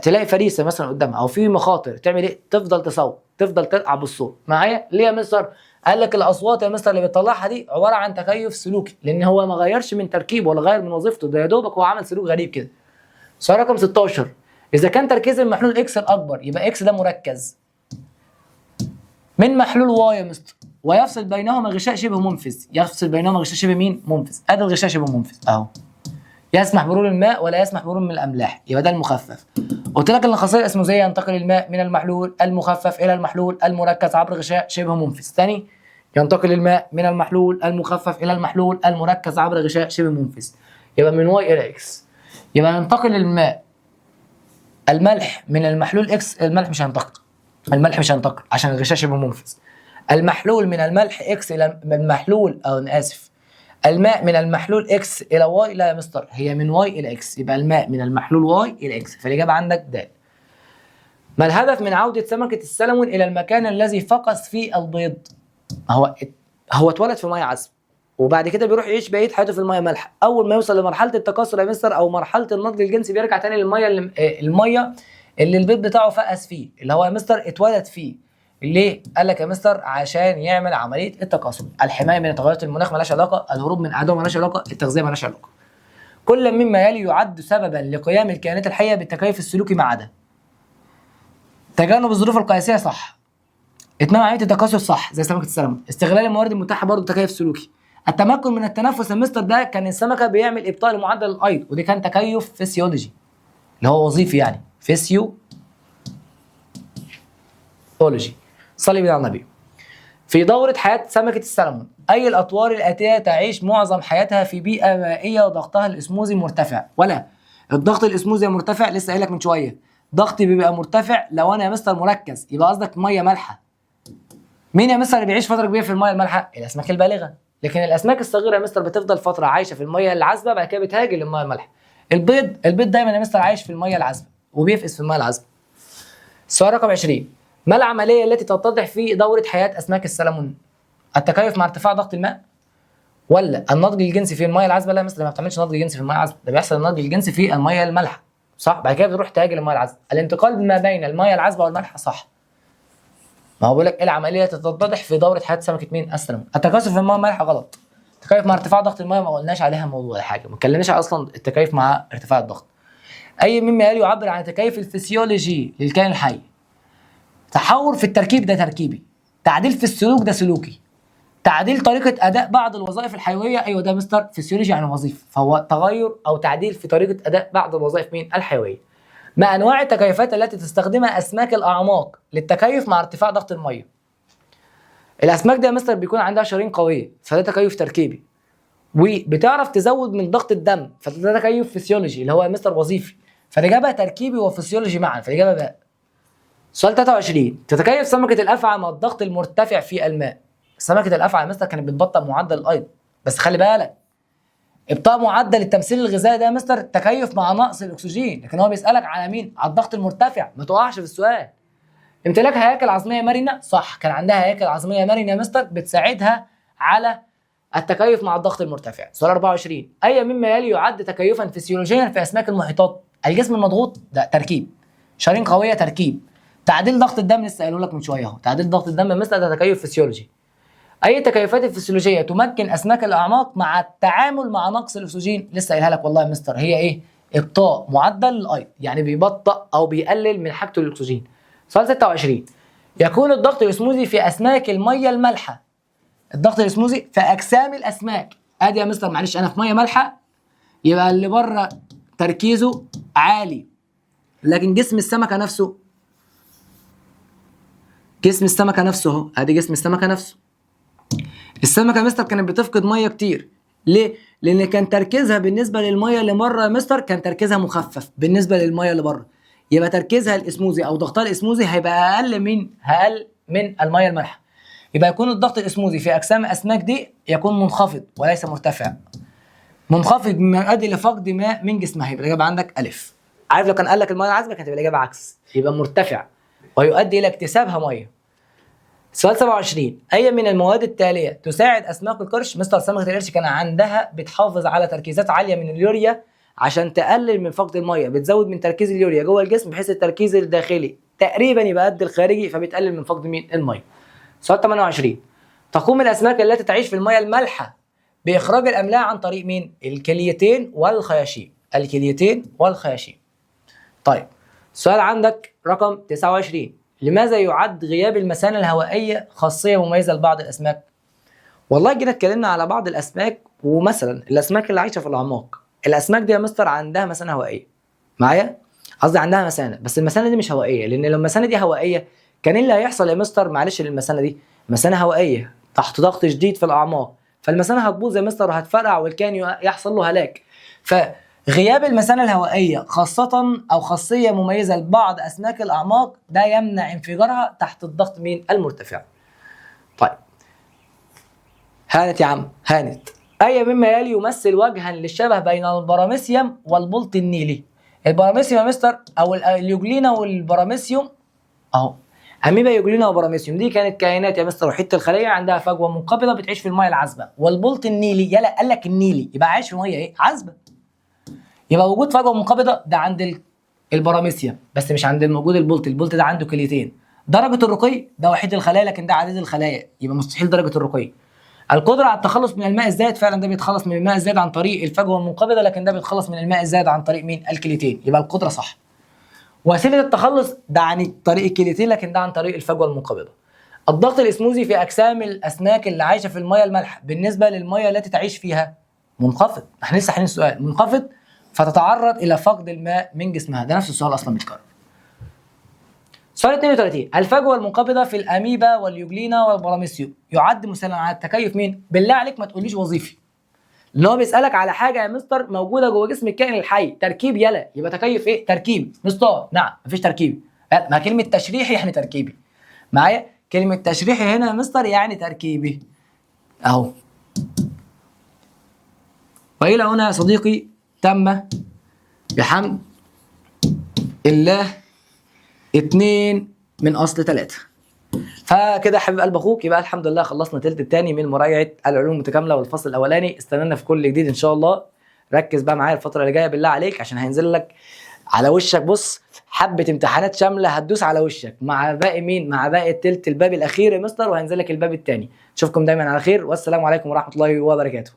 تلاقي فريسه مثلا قدامها او في مخاطر تعمل ايه؟ تفضل تصوت، تفضل ترقع بالصوت. معايا؟ ليه يا مستر؟ قال لك الاصوات يا مستر اللي بتطلعها دي عباره عن تكيف سلوكي، لان هو ما غيرش من تركيبه ولا غير من وظيفته، ده يا دوبك هو عمل سلوك غريب كده. سؤال رقم 16. اذا كان تركيز المحلول اكس الاكبر يبقى اكس ده مركز من محلول واي يا مستر، ويفصل بينهما غشاء شبه منفذ. يفصل بينهما غشاء شبه مين؟ منفذ. ادي الغشاء شبه منفذ اهو. يسمح مرور الماء ولا يسمح مرور من الاملاح، يبقى ده المخفف. قلت لك ان الخاصيه الاسموزيه ينتقل الماء من المحلول المخفف الى المحلول المركز عبر غشاء شبه منفذ. ثاني، ينتقل الماء من المحلول المخفف الى المحلول المركز عبر غشاء شبه منفذ، يبقى من واي الى اكس. يبقى ينتقل الماء الملح من المحلول اكس، الملح مش هينتقل عشان الغشاء شبه منفذ. المحلول من الملح اكس الى المحلول، او انا اسف، الماء من المحلول اكس الى واي. لا يا مستر، هي من واي الى اكس، يبقى الماء من المحلول واي الى اكس، فالاجابه عندك د. ما الهدف من عوده سمكه السلمون الى المكان الذي فقس فيه البيض؟ هو اتولد في ميه عذبه، وبعد كده بيروح يعيش بقيه حياته في الميه مالحه. اول ما يوصل لمرحله التكاثر يا مستر او مرحله النضج الجنسي بيرجع تاني للميه اللي البيض بتاعه فقس فيه، اللي هو يا مستر اتولد فيه. ليه؟ قال لك يا مستر عشان يعمل عمليه التكاثر. الحمايه من تغيرات المناخ مالهاش علاقه، الهروب من اعداء مالهاش علاقه، التغذيه مالهاش علاقه. كل مما يلي يعد سببا لقيام الكائنات الحيه بالتكيف السلوكي ما عدا تجنب الظروف القياسيه، صح. اتمام عمليه التكاثر، صح، زي سمكه السلمون. استغلال الموارد المتاحه برضه تكيف سلوكي. التمكن من التنفس يا مستر، ده كان السمكه بيعمل ابطاء لمعدل الايض، ودي كان تكيف فسيولوجي اللي هو وظيفي، يعني فيسيولوجي. صلي بنا على النبي. في دورة حياة سمكة السلمون، أي الأطوار الآتية تعيش معظم حياتها في بيئة مائية وضغطها الإسموزي مرتفع؟ ولا الضغط الإسموزي مرتفع، لسه قايل لك من شوية ضغطي بيبقى مرتفع لو أنا يا مستر مركز، يبقى قصدك مية مالحة. مين يا مستر اللي بيعيش فترة كبيرة في المية المالحة؟ الأسماك البالغة. لكن الأسماك الصغيرة يا مستر بتفضل فترة عايشة في المية العذبة، بعد كده بتهاجر للمية المالحة. البيض دايما يا مستر عايش في المية العذبة وبيفقس في المية العذبة. السؤال رقم 20، ما العملية التي تتضح في دورة حياة أسماك السلمون؟ التكيف مع ارتفاع ضغط الماء، ولا النضج الجنسي في المية العذبة؟ لا يا مستر، ما بتعملش نضج جنسي في المية العذبة، ده بيحصل النضج الجنسي في المية المالحة، صح. بعد كده بتروح تهاجر للمية العذبة. الانتقال ما بين المية العذبة والمالحة، صح. ما هو بيقول لك ايه العملية تتضح في دورة حياة سمكة مين؟ السلمون. التكاثر في المية المالحة، غلط. التكيف مع ارتفاع ضغط المية ما قلناش عليها موضوع ولا حاجة، ما اتكلمناش اصلا التكيف مع ارتفاع الضغط. أي مما يلي يعبر عن التكيف الفسيولوجي للكائن الحي؟ تحور في التركيب، ده تركيبي. تعديل في السلوك، ده سلوكي. تعديل طريقة أداء بعض الوظائف الحيوية، أيوه ده مستر فسيولوجي يعني وظيفة، فهو تغير أو تعديل في طريقة أداء بعض الوظائف مين؟ الحيوية. ما أنواع التكيفات التي تستخدمها أسماك الأعماق للتكيف مع ارتفاع ضغط المية؟ الأسماك دي يا مستر بيكون عندها شرايين قوية، فده تكيف تركيبي. وبتعرف تزود من ضغط الدم، فده تكيف فسيولوجي اللي هو يا مستر وظيفي. فالإجابة تركيبي وفسيولوجي معا، فالإجابة بقى. سؤال 23، تتكيف سمكة الأفعى مع الضغط المرتفع في الماء؟ سمكة الأفعى يا مستر كانت بتبطئ معدل الأيض، بس خلي بالك ابطاء معدل التمثيل الغذائي ده يا مستر تكيف مع نقص الأكسجين، لكن هو بيسألك على مين؟ على الضغط المرتفع، ما تقعش في السؤال. امتلاك هياكل عظمية مرنة، صح، كان عندها هياكل عظمية مرنة يا مستر بتساعدها على التكيف مع الضغط المرتفع. سؤال 24، أي مما يلي يعد تكيفا فسيولوجيا في أسماك المحيطات؟ الجسم المضغوط، ده تركيب. شرايين قوية، تركيب. تعديل ضغط الدم، لسه قايله لك من شويه اهو، تعديل ضغط الدم مثل ده تكيف فسيولوجي. اي التكيفات الفسيولوجيه تمكن اسماك الاعماق مع التعامل مع نقص الاكسجين؟ لسه قايلها لك والله يا مستر، هي ايه؟ ابطاء معدل الايض، يعني بيبطئ او بيقلل من حاجته للاكسجين. سؤال 26، يكون الضغط الاسموزي في اسماك الميه المالحه. الضغط الاسموزي في اجسام الاسماك، ادي يا مستر معلش انا في ميه مالحه، يبقى اللي بره تركيزه عالي، لكن جسم السمكه نفسه، جسم السمكه نفسه اهو، ادي جسم السمكه نفسه. السمكه مستر كانت بتفقد ميه كتير، ليه؟ لان كان تركيزها بالنسبه للميه اللي بره يا مستر كان تركيزها مخفف بالنسبه للميه اللي بره، يبقى تركيزها الاسموزي او ضغطها الاسموزي هيبقى اقل من الميه المالحه. يبقى يكون الضغط الاسموزي في اجسام الاسماك دي يكون منخفض وليس مرتفع. منخفض مما يؤدي لفقد ماء من جسمها، يبقى الاجابه عندك الف. عارف لو كان قال لك الميه العذبه كانت الاجابه عكس، يبقى مرتفع ويؤدي الى اكتسابها ميه. سؤال 27، اي من المواد التاليه تساعد اسماك القرش؟ مستر سمكه القرش كان عندها بتحافظ على تركيزات عاليه من اليوريا عشان تقلل من فقد الميه، بتزود من تركيز اليوريا جوه الجسم بحيث التركيز الداخلي تقريبا يبقى قد الخارجي، فبتقلل من فقد مين؟ الميه. سؤال 28، تقوم الاسماك التي تعيش في الميه المالحه باخراج الاملاح عن طريق مين؟ الكليتين والخياشيم. الكليتين والخياشيم. طيب سؤال عندك رقم 29، لماذا يعد غياب المثانه الهوائيه خاصيه مميزه لبعض الاسماك؟ والله جينا اتكلمنا على بعض الاسماك، ومثلا الاسماك اللي عايشه في الاعماق الاسماك دي يا مستر عندها مثانه هوائيه معايا، قصدي عندها مثانه، بس المثانه دي مش هوائيه، لان لو المثانه دي هوائيه كان ايه اللي هيحصل يا مستر؟ معلش، للمثانه دي مثانه هوائيه تحت ضغط شديد في الاعماق، فالمثانه هتبوظ يا مستر وهتفرقع والكائن يحصل له هلاك. فغياب المثانه الهوائيه خاصه او خاصيه مميزه لبعض اسماك الاعماق ده يمنع انفجارها تحت الضغط مين؟ المرتفع. طيب هانت يا عم هانت. أي مما يلي يمثل وجها للشبه بين البراميسيوم والبلط النيلي؟ البراميسيوم يا مستر او اليوجلينا والبراميسيوم اهو، اميبا يوجلينا وبراميسيوم دي كانت كائنات يا مستر وحيده الخليه عندها فجوه منقبضه بتعيش في الميه العذبه. والبلط النيلي يلا قال لك النيلي يبقى عايش في ميه ايه؟ عذبه. يبقى وجود فجوه منقبضه ده عند البراميسيوم بس مش عند موجود البلط. البلط ده عنده كليتين. درجه الرقي ده وحيد الخلايا لكن ده عديد الخلايا، يبقى مستحيل درجه الرقي. القدره على التخلص من الماء الزائد فعلا ده بيتخلص من الماء الزائد عن طريق الفجوه المنقبضه، لكن ده بيتخلص من الماء الزائد عن طريق مين؟ الكليتين. يبقى القدره صح. وسيله التخلص ده عن طريق الكليتين لكن ده عن طريق الفجوه المنقبضه. الضغط الاسموزي في اجسام الاسماك اللي عايشه في الميه المالحه بالنسبه للميه التي تعيش فيها منخفض. احنا لسه حالين السؤال منخفض، فتتعرض الى فقد الماء من جسمها. ده نفس السؤال اصلا بيتكرر. سؤال 32 الفجوه المنقبضه في الاميبا واليوجلينا والبراميسيوم يعد مثالا على التكيف مين؟ بالله عليك ما تقوليش وظيفي. لان هو بيسالك على حاجه يا مستر موجوده جوه جسم الكائن الحي، تركيب يلا، يبقى تكيف ايه؟ تركيبي. مستر نعم مفيش تركيبي. ما كلمه تشريحي يعني تركيبي. معايا؟ كلمه تشريحي هنا يا مستر يعني تركيبي. اهو. والى هنا يا صديقي تم بحمد الله 2 من اصل 3. فكده يا حبيب قلب اخوك يبقى الحمد لله خلصنا تلت الثاني من مراجعه العلوم المتكامله والفصل الاولاني. استنانا في كل جديد ان شاء الله. ركز بقى معايا الفتره اللي جايه بالله عليك عشان هينزل لك على وشك بص حبه امتحانات شامله هتدوس على وشك مع باقي مين؟ مع باقي التلت الباب الاخير يا مستر، وهينزل لك الباب الثاني. اشوفكم دايما على خير والسلام عليكم ورحمه الله وبركاته.